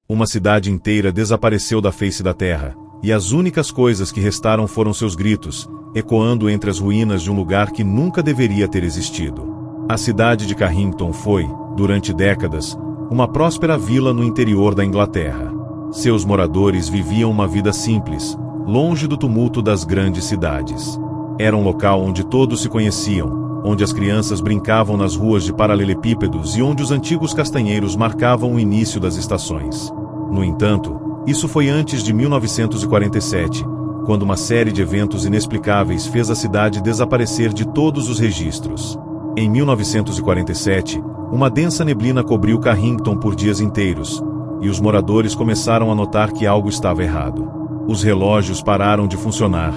Uma cidade inteira desapareceu da face da terra, e as únicas coisas que restaram foram seus gritos, ecoando entre as ruínas de um lugar que nunca deveria ter existido. A cidade de Carrington foi, durante décadas, uma próspera vila no interior da Inglaterra. Seus moradores viviam uma vida simples, longe do tumulto das grandes cidades. Era um local onde todos se conheciam, onde as crianças brincavam nas ruas de paralelepípedos e onde os antigos castanheiros marcavam o início das estações. No entanto, isso foi antes de 1947, quando uma série de eventos inexplicáveis fez a cidade desaparecer de todos os registros. Em 1947, uma densa neblina cobriu Carrington por dias inteiros, e os moradores começaram a notar que algo estava errado. Os relógios pararam de funcionar,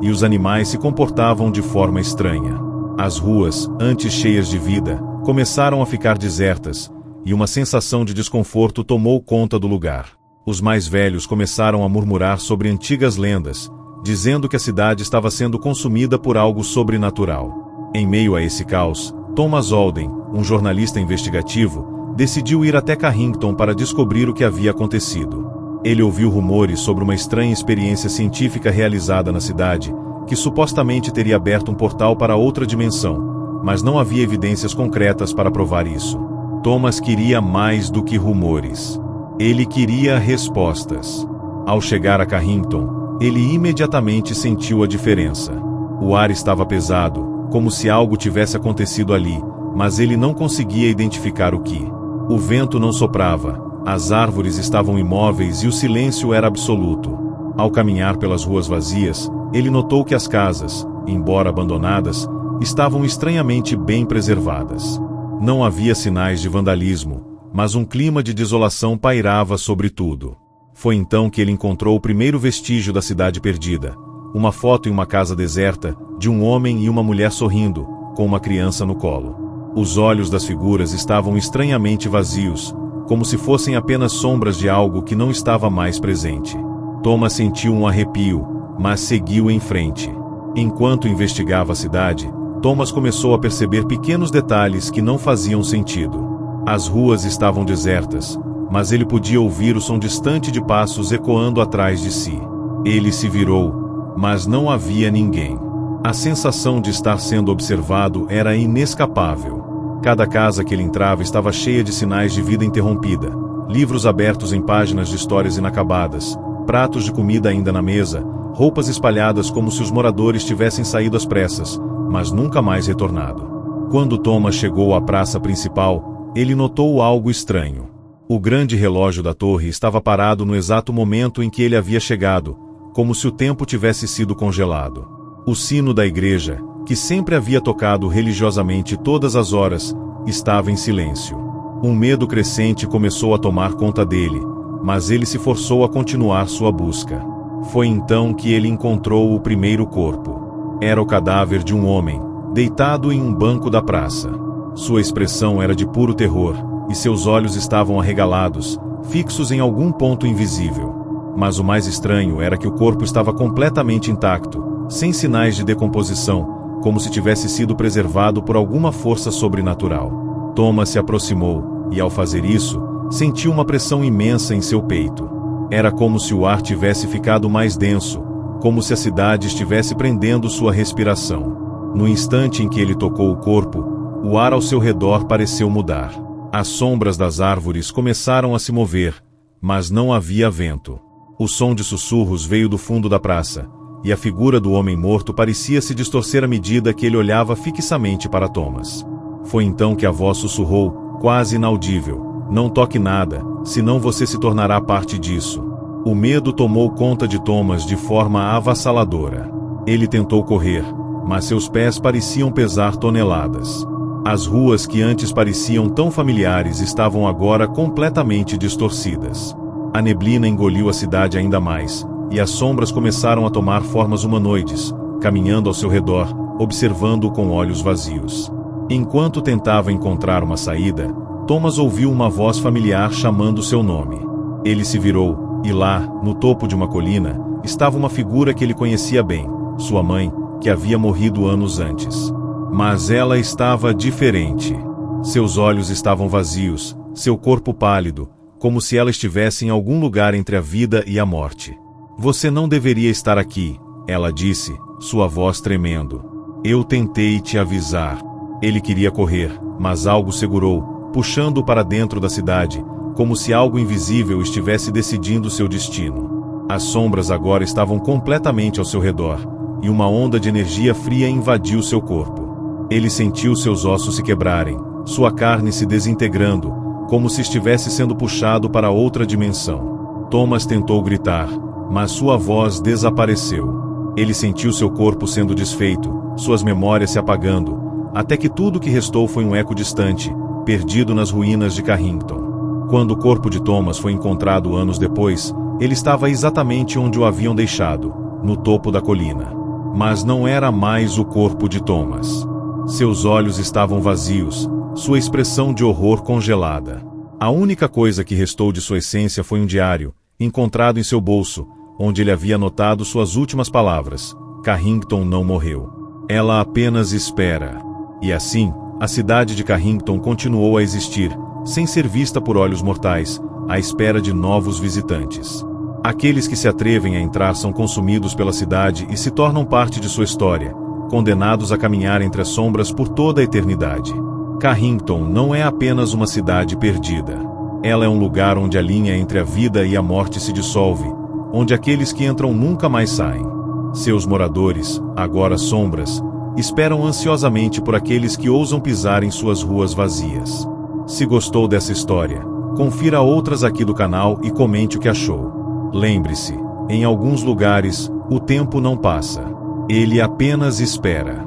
e os animais se comportavam de forma estranha. As ruas, antes cheias de vida, começaram a ficar desertas, e uma sensação de desconforto tomou conta do lugar. Os mais velhos começaram a murmurar sobre antigas lendas, dizendo que a cidade estava sendo consumida por algo sobrenatural. Em meio a esse caos, Thomas Holden, um jornalista investigativo, decidiu ir até Carrington para descobrir o que havia acontecido. Ele ouviu rumores sobre uma estranha experiência científica realizada na cidade, que supostamente teria aberto um portal para outra dimensão, mas não havia evidências concretas para provar isso. Thomas queria mais do que rumores. Ele queria respostas. Ao chegar a Carrington, ele imediatamente sentiu a diferença. O ar estava pesado, como se algo tivesse acontecido ali, mas ele não conseguia identificar o que. O vento não soprava, as árvores estavam imóveis e o silêncio era absoluto. Ao caminhar pelas ruas vazias, ele notou que as casas, embora abandonadas, estavam estranhamente bem preservadas. Não havia sinais de vandalismo, mas um clima de desolação pairava sobre tudo. Foi então que ele encontrou o primeiro vestígio da cidade perdida, uma foto em uma casa deserta, de um homem e uma mulher sorrindo, com uma criança no colo. Os olhos das figuras estavam estranhamente vazios, como se fossem apenas sombras de algo que não estava mais presente. Thomas sentiu um arrepio, mas seguiu em frente. Enquanto investigava a cidade, Thomas começou a perceber pequenos detalhes que não faziam sentido. As ruas estavam desertas, mas ele podia ouvir o som distante de passos ecoando atrás de si. Ele se virou, mas não havia ninguém. A sensação de estar sendo observado era inescapável. Cada casa que ele entrava estava cheia de sinais de vida interrompida, livros abertos em páginas de histórias inacabadas, pratos de comida ainda na mesa, roupas espalhadas como se os moradores tivessem saído às pressas, mas nunca mais retornado. Quando Thomas chegou à praça principal, ele notou algo estranho. O grande relógio da torre estava parado no exato momento em que ele havia chegado, como se o tempo tivesse sido congelado. O sino da igreja, que sempre havia tocado religiosamente todas as horas, estava em silêncio. Um medo crescente começou a tomar conta dele, mas ele se forçou a continuar sua busca. Foi então que ele encontrou o primeiro corpo. Era o cadáver de um homem, deitado em um banco da praça. Sua expressão era de puro terror, e seus olhos estavam arregalados, fixos em algum ponto invisível. Mas o mais estranho era que o corpo estava completamente intacto, sem sinais de decomposição, como se tivesse sido preservado por alguma força sobrenatural. Thomas se aproximou, e ao fazer isso, sentiu uma pressão imensa em seu peito. Era como se o ar tivesse ficado mais denso, como se a cidade estivesse prendendo sua respiração. No instante em que ele tocou o corpo, o ar ao seu redor pareceu mudar. As sombras das árvores começaram a se mover, mas não havia vento. O som de sussurros veio do fundo da praça, e a figura do homem morto parecia se distorcer à medida que ele olhava fixamente para Thomas. Foi então que a voz sussurrou, quase inaudível: "Não toque nada, senão você se tornará parte disso." O medo tomou conta de Thomas de forma avassaladora. Ele tentou correr, mas seus pés pareciam pesar toneladas. As ruas que antes pareciam tão familiares estavam agora completamente distorcidas. A neblina engoliu a cidade ainda mais, e as sombras começaram a tomar formas humanoides, caminhando ao seu redor, observando-o com olhos vazios. Enquanto tentava encontrar uma saída, Thomas ouviu uma voz familiar chamando seu nome. Ele se virou, e lá, no topo de uma colina, estava uma figura que ele conhecia bem, sua mãe, que havia morrido anos antes. Mas ela estava diferente. Seus olhos estavam vazios, seu corpo pálido, como se ela estivesse em algum lugar entre a vida e a morte. "Você não deveria estar aqui", ela disse, sua voz tremendo. "Eu tentei te avisar." Ele queria correr, mas algo segurou, puxando-o para dentro da cidade, como se algo invisível estivesse decidindo seu destino. As sombras agora estavam completamente ao seu redor, e uma onda de energia fria invadiu seu corpo. Ele sentiu seus ossos se quebrarem, sua carne se desintegrando, como se estivesse sendo puxado para outra dimensão. Thomas tentou gritar, mas sua voz desapareceu. Ele sentiu seu corpo sendo desfeito, suas memórias se apagando, até que tudo que restou foi um eco distante, perdido nas ruínas de Carrington. Quando o corpo de Thomas foi encontrado anos depois, ele estava exatamente onde o haviam deixado, no topo da colina. Mas não era mais o corpo de Thomas. Seus olhos estavam vazios, sua expressão de horror congelada. A única coisa que restou de sua essência foi um diário, encontrado em seu bolso, onde ele havia anotado suas últimas palavras: "Carrington não morreu. Ela apenas espera." E assim, a cidade de Carrington continuou a existir, sem ser vista por olhos mortais, à espera de novos visitantes. Aqueles que se atrevem a entrar são consumidos pela cidade e se tornam parte de sua história, condenados a caminhar entre as sombras por toda a eternidade. Carrington não é apenas uma cidade perdida. Ela é um lugar onde a linha entre a vida e a morte se dissolve, onde aqueles que entram nunca mais saem. Seus moradores, agora sombras, esperam ansiosamente por aqueles que ousam pisar em suas ruas vazias. Se gostou dessa história, confira outras aqui do canal e comente o que achou. Lembre-se, em alguns lugares, o tempo não passa. Ele apenas espera.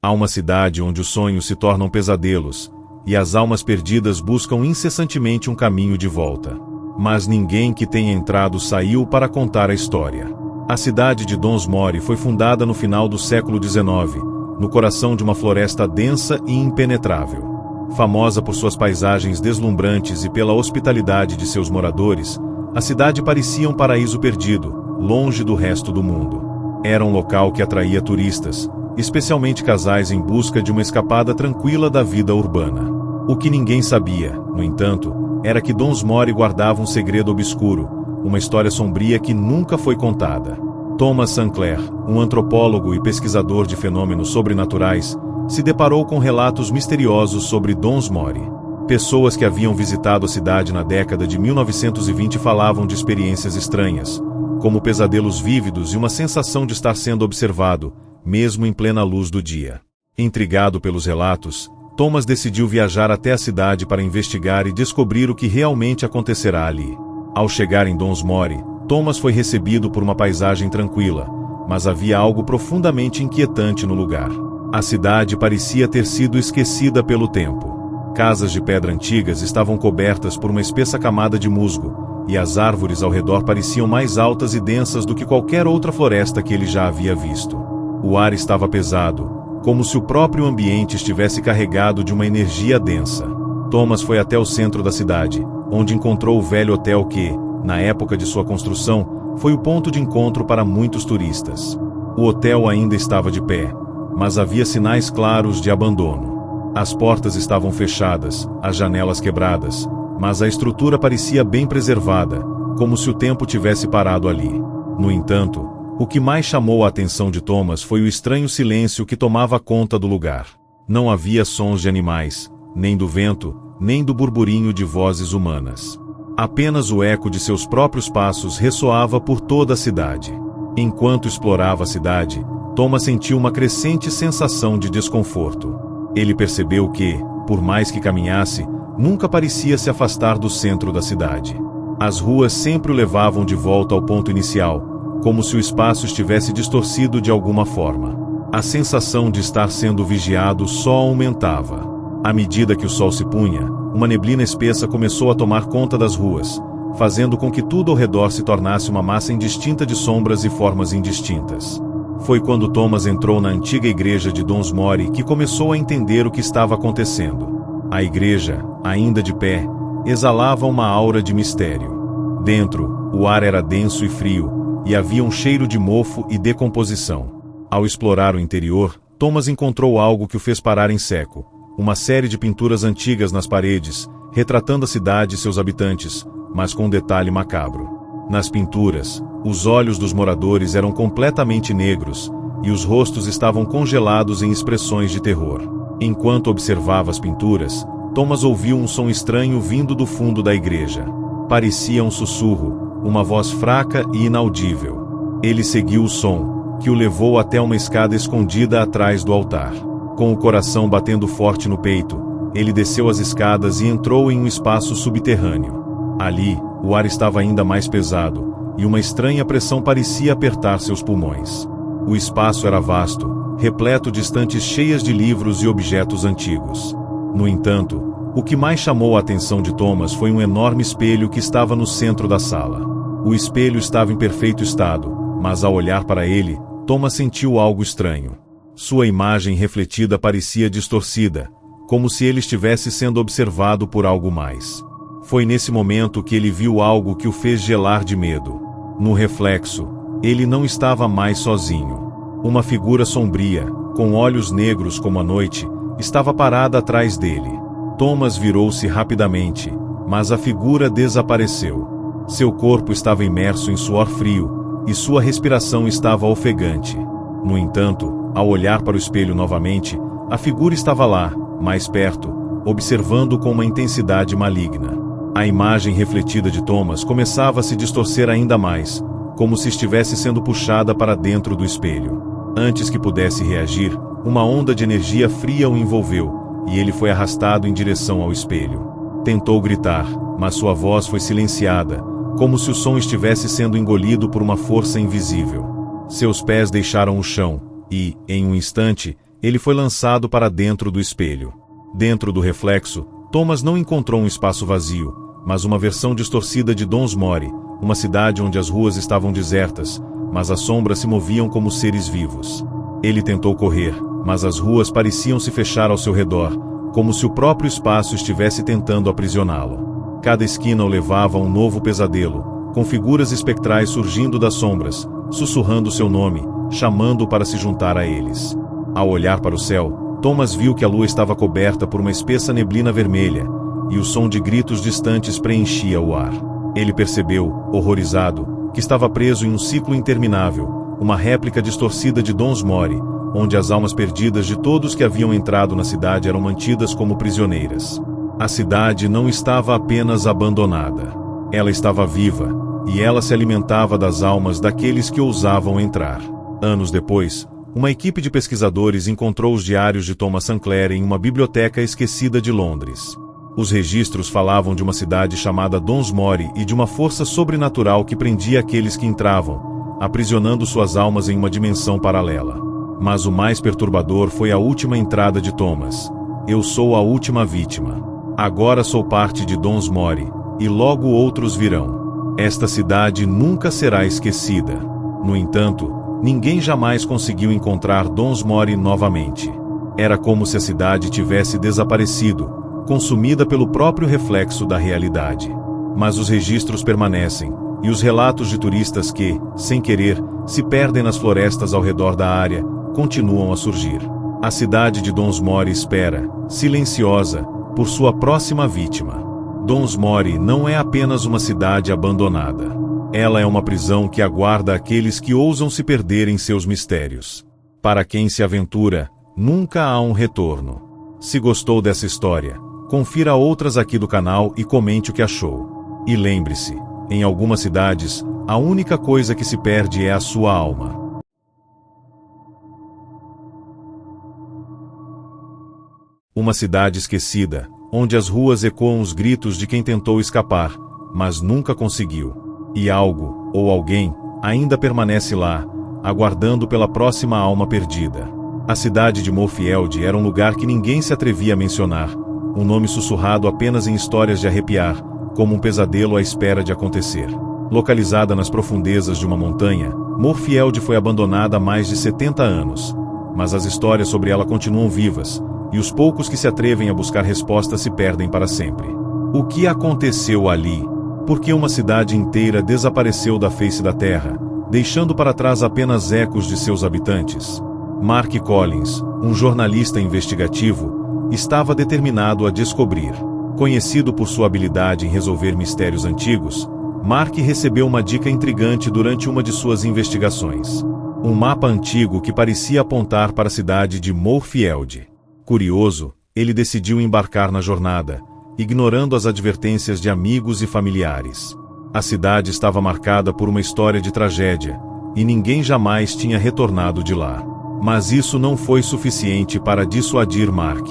Há uma cidade onde os sonhos se tornam pesadelos, e as almas perdidas buscam incessantemente um caminho de volta. Mas ninguém que tenha entrado saiu para contar a história. A cidade de Dons Mori foi fundada no final do século XIX, no coração de uma floresta densa e impenetrável. Famosa por suas paisagens deslumbrantes e pela hospitalidade de seus moradores, a cidade parecia um paraíso perdido, longe do resto do mundo. Era um local que atraía turistas, especialmente casais em busca de uma escapada tranquila da vida urbana. O que ninguém sabia, no entanto, era que Dons Mori guardava um segredo obscuro, uma história sombria que nunca foi contada. Thomas Sinclair, um antropólogo e pesquisador de fenômenos sobrenaturais, se deparou com relatos misteriosos sobre Dons Mori. Pessoas que haviam visitado a cidade na década de 1920 falavam de experiências estranhas, como pesadelos vívidos e uma sensação de estar sendo observado, mesmo em plena luz do dia. Intrigado pelos relatos, Thomas decidiu viajar até a cidade para investigar e descobrir o que realmente acontecerá ali. Ao chegar em Dons Mori, Thomas foi recebido por uma paisagem tranquila, mas havia algo profundamente inquietante no lugar. A cidade parecia ter sido esquecida pelo tempo. Casas de pedra antigas estavam cobertas por uma espessa camada de musgo, e as árvores ao redor pareciam mais altas e densas do que qualquer outra floresta que ele já havia visto. O ar estava pesado, como se o próprio ambiente estivesse carregado de uma energia densa. Thomas foi até o centro da cidade, onde encontrou o velho hotel que, na época de sua construção, foi o ponto de encontro para muitos turistas. O hotel ainda estava de pé, mas havia sinais claros de abandono. As portas estavam fechadas, as janelas quebradas, mas a estrutura parecia bem preservada, como se o tempo tivesse parado ali. No entanto, o que mais chamou a atenção de Thomas foi o estranho silêncio que tomava conta do lugar. Não havia sons de animais, nem do vento, nem do burburinho de vozes humanas. Apenas o eco de seus próprios passos ressoava por toda a cidade. Enquanto explorava a cidade, Thomas sentiu uma crescente sensação de desconforto. Ele percebeu que, por mais que caminhasse, nunca parecia se afastar do centro da cidade. As ruas sempre o levavam de volta ao ponto inicial, como se o espaço estivesse distorcido de alguma forma. A sensação de estar sendo vigiado só aumentava. À medida que o sol se punha, uma neblina espessa começou a tomar conta das ruas, fazendo com que tudo ao redor se tornasse uma massa indistinta de sombras e formas indistintas. Foi quando Thomas entrou na antiga igreja de Dons Mori que começou a entender o que estava acontecendo. A igreja, ainda de pé, exalava uma aura de mistério. Dentro, o ar era denso e frio, e havia um cheiro de mofo e decomposição. Ao explorar o interior, Thomas encontrou algo que o fez parar em seco. Uma série de pinturas antigas nas paredes, retratando a cidade e seus habitantes, mas com um detalhe macabro. Nas pinturas, os olhos dos moradores eram completamente negros, e os rostos estavam congelados em expressões de terror. Enquanto observava as pinturas, Thomas ouviu um som estranho vindo do fundo da igreja. Parecia um sussurro, uma voz fraca e inaudível. Ele seguiu o som, que o levou até uma escada escondida atrás do altar. Com o coração batendo forte no peito, ele desceu as escadas e entrou em um espaço subterrâneo. Ali, o ar estava ainda mais pesado, e uma estranha pressão parecia apertar seus pulmões. O espaço era vasto, repleto de estantes cheias de livros e objetos antigos. No entanto, o que mais chamou a atenção de Thomas foi um enorme espelho que estava no centro da sala. O espelho estava em perfeito estado, mas ao olhar para ele, Thomas sentiu algo estranho. Sua imagem refletida parecia distorcida, como se ele estivesse sendo observado por algo mais. Foi nesse momento que ele viu algo que o fez gelar de medo. No reflexo, ele não estava mais sozinho. Uma figura sombria, com olhos negros como a noite, estava parada atrás dele. Thomas virou-se rapidamente, mas a figura desapareceu. Seu corpo estava imerso em suor frio, e sua respiração estava ofegante. No entanto, ao olhar para o espelho novamente, a figura estava lá, mais perto, observando com uma intensidade maligna. A imagem refletida de Thomas começava a se distorcer ainda mais, como se estivesse sendo puxada para dentro do espelho. Antes que pudesse reagir, uma onda de energia fria o envolveu, e ele foi arrastado em direção ao espelho. Tentou gritar, mas sua voz foi silenciada, como se o som estivesse sendo engolido por uma força invisível. Seus pés deixaram o chão, e, em um instante, ele foi lançado para dentro do espelho. Dentro do reflexo, Thomas não encontrou um espaço vazio, mas uma versão distorcida de Dons Mori, uma cidade onde as ruas estavam desertas, mas as sombras se moviam como seres vivos. Ele tentou correr, mas as ruas pareciam se fechar ao seu redor, como se o próprio espaço estivesse tentando aprisioná-lo. Cada esquina o levava a um novo pesadelo, com figuras espectrais surgindo das sombras, sussurrando seu nome, chamando-o para se juntar a eles. Ao olhar para o céu, Thomas viu que a lua estava coberta por uma espessa neblina vermelha, e o som de gritos distantes preenchia o ar. Ele percebeu, horrorizado, que estava preso em um ciclo interminável, uma réplica distorcida de Dons Mori, onde as almas perdidas de todos que haviam entrado na cidade eram mantidas como prisioneiras. A cidade não estava apenas abandonada. Ela estava viva, e ela se alimentava das almas daqueles que ousavam entrar. Anos depois, uma equipe de pesquisadores encontrou os diários de Thomas Sinclair em uma biblioteca esquecida de Londres. Os registros falavam de uma cidade chamada Dons Mori e de uma força sobrenatural que prendia aqueles que entravam, aprisionando suas almas em uma dimensão paralela. Mas o mais perturbador foi a última entrada de Thomas. Eu sou a última vítima. Agora sou parte de Dons Mori, e logo outros virão. Esta cidade nunca será esquecida. No entanto, ninguém jamais conseguiu encontrar Dons Mori novamente. Era como se a cidade tivesse desaparecido, consumida pelo próprio reflexo da realidade. Mas os registros permanecem, e os relatos de turistas que, sem querer, se perdem nas florestas ao redor da área, continuam a surgir. A cidade de Dons Mori espera, silenciosa, por sua próxima vítima. Dons Mori não é apenas uma cidade abandonada. Ela é uma prisão que aguarda aqueles que ousam se perder em seus mistérios. Para quem se aventura, nunca há um retorno. Se gostou dessa história, confira outras aqui do canal e comente o que achou. E lembre-se, em algumas cidades, a única coisa que se perde é a sua alma. Uma cidade esquecida, onde as ruas ecoam os gritos de quem tentou escapar, mas nunca conseguiu. E algo, ou alguém, ainda permanece lá, aguardando pela próxima alma perdida. A cidade de Moorfield era um lugar que ninguém se atrevia a mencionar, um nome sussurrado apenas em histórias de arrepiar, como um pesadelo à espera de acontecer. Localizada nas profundezas de uma montanha, Moorfield foi abandonada há mais de 70 anos, mas as histórias sobre ela continuam vivas, e os poucos que se atrevem a buscar respostas se perdem para sempre. O que aconteceu ali? Por que uma cidade inteira desapareceu da face da Terra, deixando para trás apenas ecos de seus habitantes? Mark Collins, um jornalista investigativo, estava determinado a descobrir. Conhecido por sua habilidade em resolver mistérios antigos, Mark recebeu uma dica intrigante durante uma de suas investigações. Um mapa antigo que parecia apontar para a cidade de Moorfield. Curioso, ele decidiu embarcar na jornada, ignorando as advertências de amigos e familiares. A cidade estava marcada por uma história de tragédia, e ninguém jamais tinha retornado de lá. Mas isso não foi suficiente para dissuadir Mark.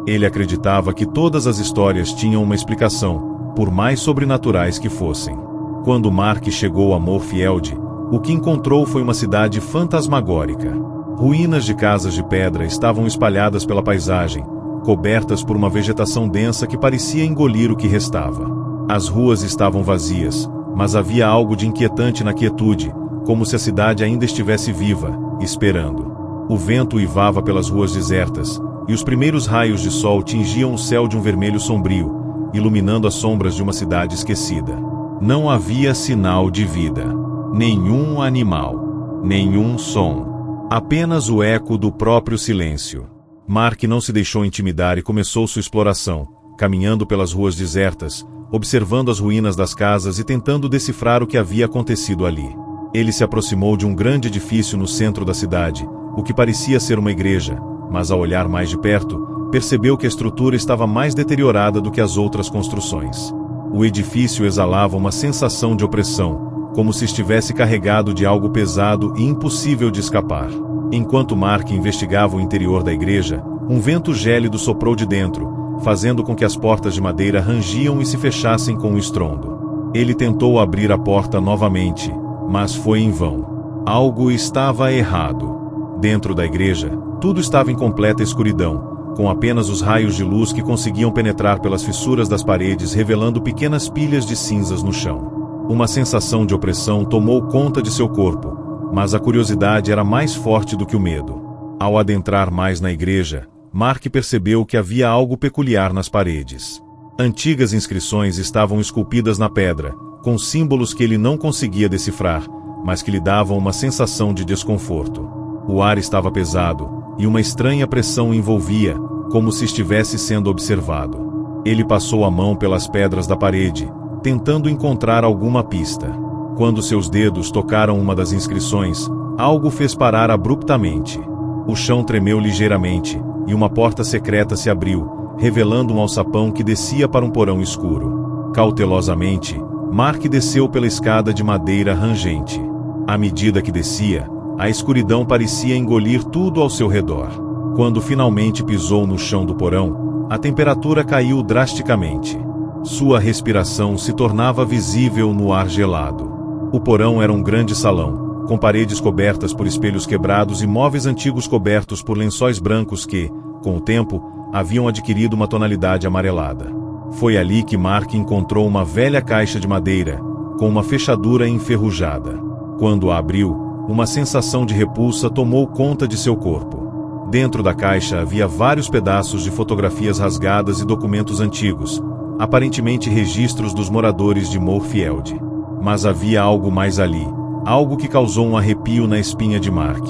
Ele acreditava que todas as histórias tinham uma explicação, por mais sobrenaturais que fossem. Quando Mark chegou a Moorfield, o que encontrou foi uma cidade fantasmagórica. Ruínas de casas de pedra estavam espalhadas pela paisagem, cobertas por uma vegetação densa que parecia engolir o que restava. As ruas estavam vazias, mas havia algo de inquietante na quietude, como se a cidade ainda estivesse viva, esperando. O vento uivava pelas ruas desertas, e os primeiros raios de sol tingiam o céu de um vermelho sombrio, iluminando as sombras de uma cidade esquecida. Não havia sinal de vida. Nenhum animal. Nenhum som. Apenas o eco do próprio silêncio. Mark não se deixou intimidar e começou sua exploração, caminhando pelas ruas desertas, observando as ruínas das casas e tentando decifrar o que havia acontecido ali. Ele se aproximou de um grande edifício no centro da cidade, o que parecia ser uma igreja, mas ao olhar mais de perto, percebeu que a estrutura estava mais deteriorada do que as outras construções. O edifício exalava uma sensação de opressão, como se estivesse carregado de algo pesado e impossível de escapar. Enquanto Mark investigava o interior da igreja, um vento gélido soprou de dentro, fazendo com que as portas de madeira rangiam e se fechassem com um estrondo. Ele tentou abrir a porta novamente, mas foi em vão. Algo estava errado. Dentro da igreja, tudo estava em completa escuridão, com apenas os raios de luz que conseguiam penetrar pelas fissuras das paredes, revelando pequenas pilhas de cinzas no chão. Uma sensação de opressão tomou conta de seu corpo, mas a curiosidade era mais forte do que o medo. Ao adentrar mais na igreja, Mark percebeu que havia algo peculiar nas paredes. Antigas inscrições estavam esculpidas na pedra, com símbolos que ele não conseguia decifrar, mas que lhe davam uma sensação de desconforto. O ar estava pesado, e uma estranha pressão o envolvia, como se estivesse sendo observado. Ele passou a mão pelas pedras da parede, tentando encontrar alguma pista. Quando seus dedos tocaram uma das inscrições, algo fez parar abruptamente. O chão tremeu ligeiramente, e uma porta secreta se abriu, revelando um alçapão que descia para um porão escuro. Cautelosamente, Mark desceu pela escada de madeira rangente. À medida que descia, a escuridão parecia engolir tudo ao seu redor. Quando finalmente pisou no chão do porão, a temperatura caiu drasticamente. Sua respiração se tornava visível no ar gelado. O porão era um grande salão, com paredes cobertas por espelhos quebrados e móveis antigos cobertos por lençóis brancos que, com o tempo, haviam adquirido uma tonalidade amarelada. Foi ali que Mark encontrou uma velha caixa de madeira, com uma fechadura enferrujada. Quando a abriu, uma sensação de repulsa tomou conta de seu corpo. Dentro da caixa havia vários pedaços de fotografias rasgadas e documentos antigos, aparentemente registros dos moradores de Moorfield. Mas havia algo mais ali, algo que causou um arrepio na espinha de Mark.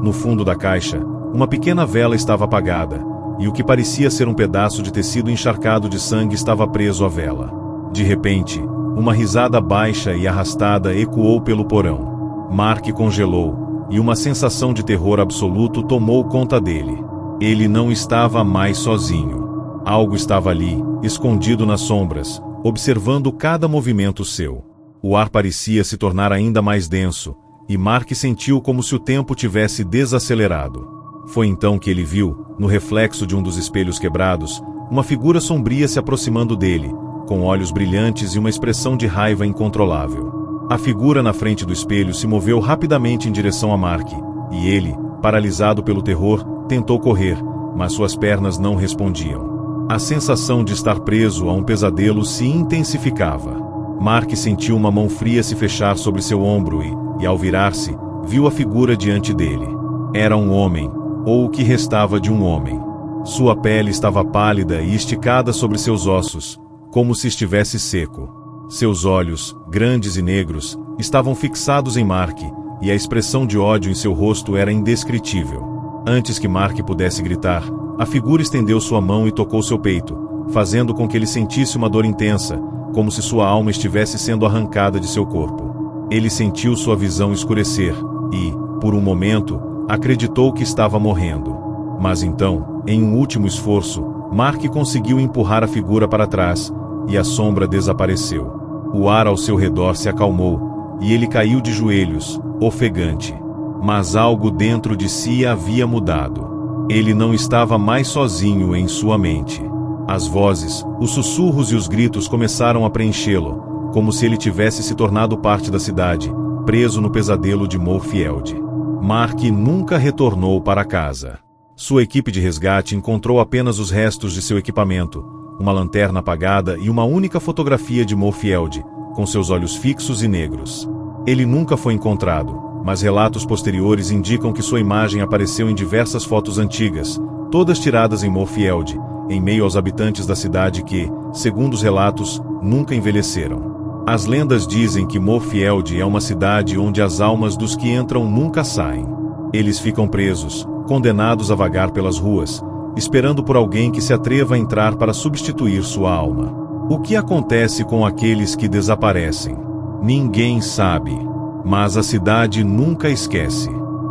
No fundo da caixa, uma pequena vela estava apagada, e o que parecia ser um pedaço de tecido encharcado de sangue estava preso à vela. De repente, uma risada baixa e arrastada ecoou pelo porão. Mark congelou, e uma sensação de terror absoluto tomou conta dele. Ele não estava mais sozinho. Algo estava ali, escondido nas sombras, observando cada movimento seu. O ar parecia se tornar ainda mais denso, e Mark sentiu como se o tempo tivesse desacelerado. Foi então que ele viu, no reflexo de um dos espelhos quebrados, uma figura sombria se aproximando dele, com olhos brilhantes e uma expressão de raiva incontrolável. A figura na frente do espelho se moveu rapidamente em direção a Mark, e ele, paralisado pelo terror, tentou correr, mas suas pernas não respondiam. A sensação de estar preso a um pesadelo se intensificava. Mark sentiu uma mão fria se fechar sobre seu ombro e, ao virar-se, viu a figura diante dele. Era um homem, ou o que restava de um homem. Sua pele estava pálida e esticada sobre seus ossos, como se estivesse seco. Seus olhos, grandes e negros, estavam fixados em Mark, e a expressão de ódio em seu rosto era indescritível. Antes que Mark pudesse gritar, a figura estendeu sua mão e tocou seu peito, fazendo com que ele sentisse uma dor intensa, como se sua alma estivesse sendo arrancada de seu corpo. Ele sentiu sua visão escurecer e, por um momento, acreditou que estava morrendo. Mas então, em um último esforço, Mark conseguiu empurrar a figura para trás, e a sombra desapareceu. O ar ao seu redor se acalmou, e ele caiu de joelhos, ofegante. Mas algo dentro de si havia mudado. Ele não estava mais sozinho em sua mente. As vozes, os sussurros e os gritos começaram a preenchê-lo, como se ele tivesse se tornado parte da cidade, preso no pesadelo de Moorfield. Mark nunca retornou para casa. Sua equipe de resgate encontrou apenas os restos de seu equipamento, uma lanterna apagada e uma única fotografia de Moorfield, com seus olhos fixos e negros. Ele nunca foi encontrado, mas relatos posteriores indicam que sua imagem apareceu em diversas fotos antigas, todas tiradas em Moorfield, em meio aos habitantes da cidade que, segundo os relatos, nunca envelheceram. As lendas dizem que Moorfield é uma cidade onde as almas dos que entram nunca saem. Eles ficam presos, condenados a vagar pelas ruas, esperando por alguém que se atreva a entrar para substituir sua alma. O que acontece com aqueles que desaparecem? Ninguém sabe. Mas a cidade nunca esquece.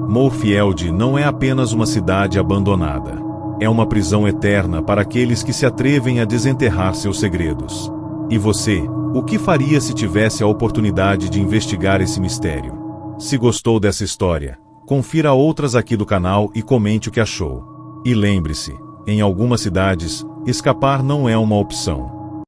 Moorfield não é apenas uma cidade abandonada. É uma prisão eterna para aqueles que se atrevem a desenterrar seus segredos. E você, o que faria se tivesse a oportunidade de investigar esse mistério? Se gostou dessa história, confira outras aqui do canal e comente o que achou. E lembre-se, em algumas cidades, escapar não é uma opção.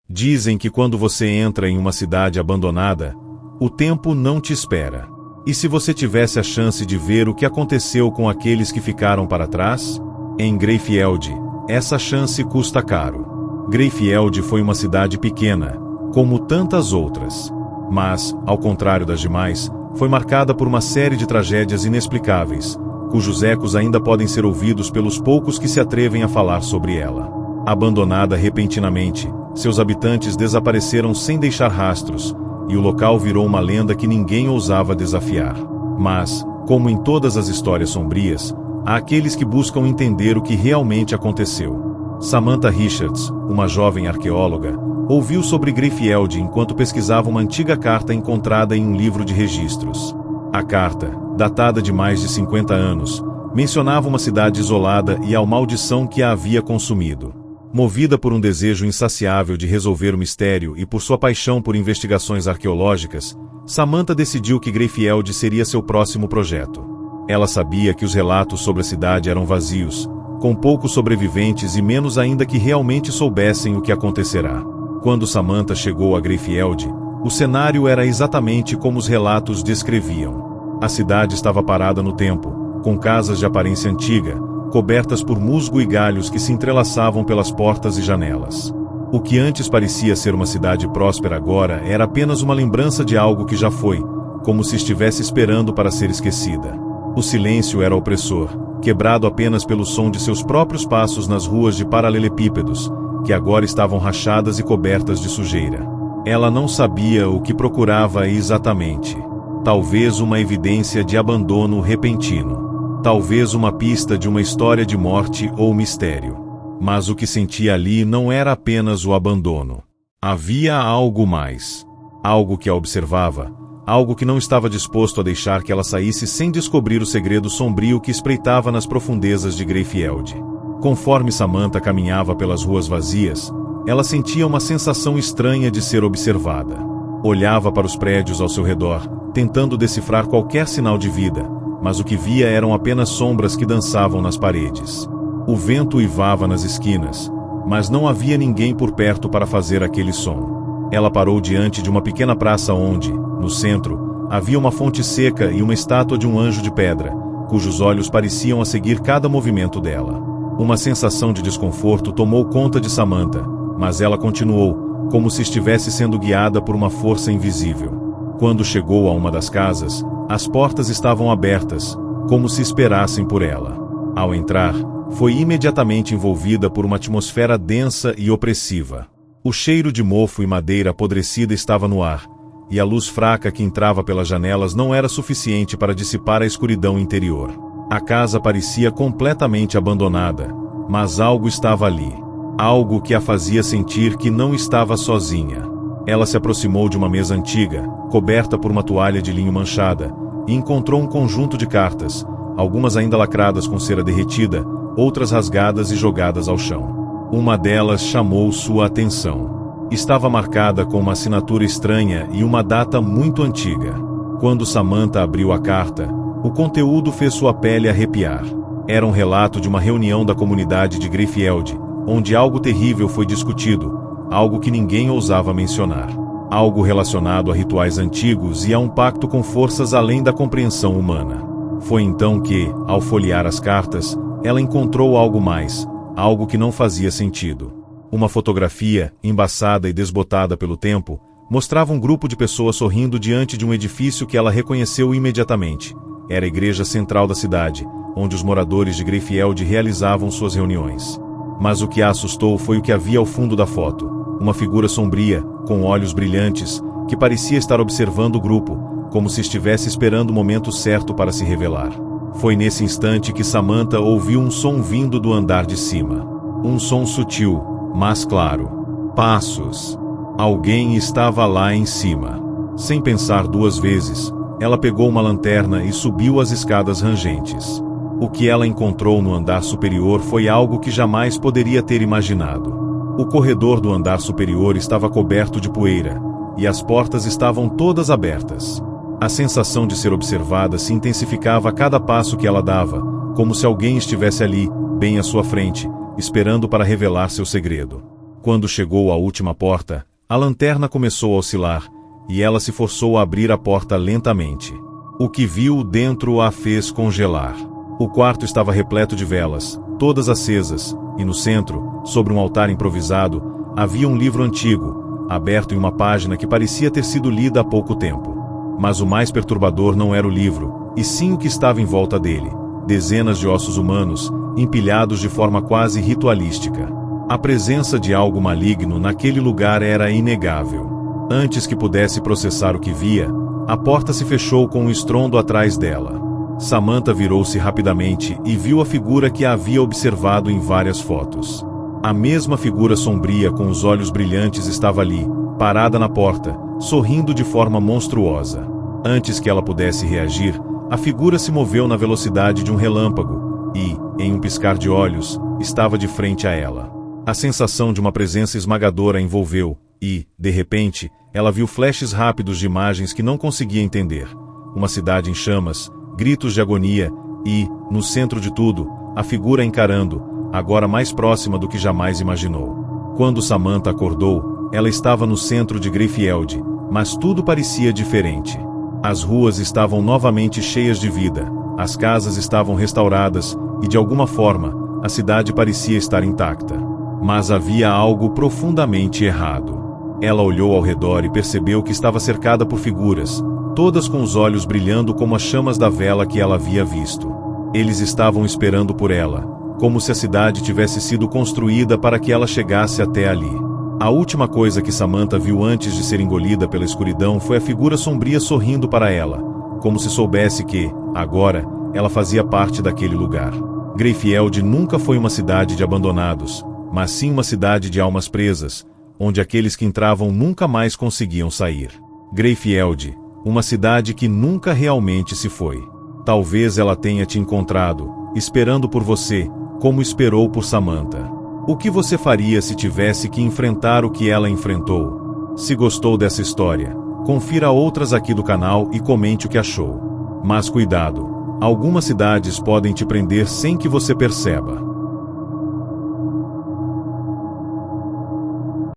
Dizem que quando você entra em uma cidade abandonada, o tempo não te espera. E se você tivesse a chance de ver o que aconteceu com aqueles que ficaram para trás? Em Greyfield, essa chance custa caro. Greyfield foi uma cidade pequena, como tantas outras. Mas, ao contrário das demais, foi marcada por uma série de tragédias inexplicáveis, cujos ecos ainda podem ser ouvidos pelos poucos que se atrevem a falar sobre ela. Abandonada repentinamente, seus habitantes desapareceram sem deixar rastros, e o local virou uma lenda que ninguém ousava desafiar. Mas, como em todas as histórias sombrias, há aqueles que buscam entender o que realmente aconteceu. Samantha Richards, uma jovem arqueóloga, ouviu sobre Greiffeld enquanto pesquisava uma antiga carta encontrada em um livro de registros. A carta, datada de mais de 50 anos, mencionava uma cidade isolada e a maldição que a havia consumido. Movida por um desejo insaciável de resolver o mistério e por sua paixão por investigações arqueológicas, Samantha decidiu que Greiffeld seria seu próximo projeto. Ela sabia que os relatos sobre a cidade eram vazios, com poucos sobreviventes e menos ainda que realmente soubessem o que acontecerá. Quando Samantha chegou a Greiffeld, o cenário era exatamente como os relatos descreviam. A cidade estava parada no tempo, com casas de aparência antiga, cobertas por musgo e galhos que se entrelaçavam pelas portas e janelas. O que antes parecia ser uma cidade próspera agora era apenas uma lembrança de algo que já foi, como se estivesse esperando para ser esquecida. O silêncio era opressor, quebrado apenas pelo som de seus próprios passos nas ruas de paralelepípedos, que agora estavam rachadas e cobertas de sujeira. Ela não sabia o que procurava exatamente. Talvez uma evidência de abandono repentino. Talvez uma pista de uma história de morte ou mistério. Mas o que sentia ali não era apenas o abandono. Havia algo mais. Algo que a observava, algo que não estava disposto a deixar que ela saísse sem descobrir o segredo sombrio que espreitava nas profundezas de Greiffeld. Conforme Samantha caminhava pelas ruas vazias, ela sentia uma sensação estranha de ser observada. Olhava para os prédios ao seu redor, tentando decifrar qualquer sinal de vida, mas o que via eram apenas sombras que dançavam nas paredes. O vento uivava nas esquinas, mas não havia ninguém por perto para fazer aquele som. Ela parou diante de uma pequena praça onde, no centro, havia uma fonte seca e uma estátua de um anjo de pedra, cujos olhos pareciam a seguir cada movimento dela. Uma sensação de desconforto tomou conta de Samantha, mas ela continuou, como se estivesse sendo guiada por uma força invisível. Quando chegou a uma das casas, as portas estavam abertas, como se esperassem por ela. Ao entrar, foi imediatamente envolvida por uma atmosfera densa e opressiva. O cheiro de mofo e madeira apodrecida estava no ar, e a luz fraca que entrava pelas janelas não era suficiente para dissipar a escuridão interior. A casa parecia completamente abandonada, mas algo estava ali. Algo que a fazia sentir que não estava sozinha. Ela se aproximou de uma mesa antiga, coberta por uma toalha de linho manchada, e encontrou um conjunto de cartas, algumas ainda lacradas com cera derretida, outras rasgadas e jogadas ao chão. Uma delas chamou sua atenção. Estava marcada com uma assinatura estranha e uma data muito antiga. Quando Samantha abriu a carta, o conteúdo fez sua pele arrepiar. Era um relato de uma reunião da comunidade de Greiffeld, onde algo terrível foi discutido, algo que ninguém ousava mencionar. Algo relacionado a rituais antigos e a um pacto com forças além da compreensão humana. Foi então que, ao folhear as cartas, ela encontrou algo mais, algo que não fazia sentido. Uma fotografia, embaçada e desbotada pelo tempo, mostrava um grupo de pessoas sorrindo diante de um edifício que ela reconheceu imediatamente. Era a igreja central da cidade, onde os moradores de Greiffeld realizavam suas reuniões. Mas o que a assustou foi o que havia ao fundo da foto. Uma figura sombria, com olhos brilhantes, que parecia estar observando o grupo, como se estivesse esperando o momento certo para se revelar. Foi nesse instante que Samantha ouviu um som vindo do andar de cima. Um som sutil, mas claro. Passos. Alguém estava lá em cima. Sem pensar duas vezes, ela pegou uma lanterna e subiu as escadas rangentes. O que ela encontrou no andar superior foi algo que jamais poderia ter imaginado. O corredor do andar superior estava coberto de poeira, e as portas estavam todas abertas. A sensação de ser observada se intensificava a cada passo que ela dava, como se alguém estivesse ali, bem à sua frente, esperando para revelar seu segredo. Quando chegou à última porta, a lanterna começou a oscilar, e ela se forçou a abrir a porta lentamente. O que viu dentro a fez congelar. O quarto estava repleto de velas, todas acesas, e no centro, sobre um altar improvisado, havia um livro antigo, aberto em uma página que parecia ter sido lida há pouco tempo. Mas o mais perturbador não era o livro, e sim o que estava em volta dele: dezenas de ossos humanos, empilhados de forma quase ritualística. A presença de algo maligno naquele lugar era inegável. Antes que pudesse processar o que via, a porta se fechou com um estrondo atrás dela. Samantha virou-se rapidamente e viu a figura que a havia observado em várias fotos. A mesma figura sombria com os olhos brilhantes estava ali, parada na porta, sorrindo de forma monstruosa. Antes que ela pudesse reagir, a figura se moveu na velocidade de um relâmpago e, em um piscar de olhos, estava de frente a ela. A sensação de uma presença esmagadora a envolveu e, de repente, ela viu flashes rápidos de imagens que não conseguia entender. Uma cidade em chamas, gritos de agonia e, no centro de tudo, a figura encarando, agora mais próxima do que jamais imaginou. Quando Samantha acordou, ela estava no centro de Greyfield, mas tudo parecia diferente. As ruas estavam novamente cheias de vida, as casas estavam restauradas e, de alguma forma, a cidade parecia estar intacta. Mas havia algo profundamente errado. Ela olhou ao redor e percebeu que estava cercada por figuras, todas com os olhos brilhando como as chamas da vela que ela havia visto. Eles estavam esperando por ela, como se a cidade tivesse sido construída para que ela chegasse até ali. A última coisa que Samantha viu antes de ser engolida pela escuridão foi a figura sombria sorrindo para ela, como se soubesse que, agora, ela fazia parte daquele lugar. Greyfield nunca foi uma cidade de abandonados, mas sim uma cidade de almas presas, onde aqueles que entravam nunca mais conseguiam sair. Greyfield, uma cidade que nunca realmente se foi. Talvez ela tenha te encontrado, esperando por você, como esperou por Samantha. O que você faria se tivesse que enfrentar o que ela enfrentou? Se gostou dessa história, confira outras aqui do canal e comente o que achou. Mas cuidado, algumas cidades podem te prender sem que você perceba.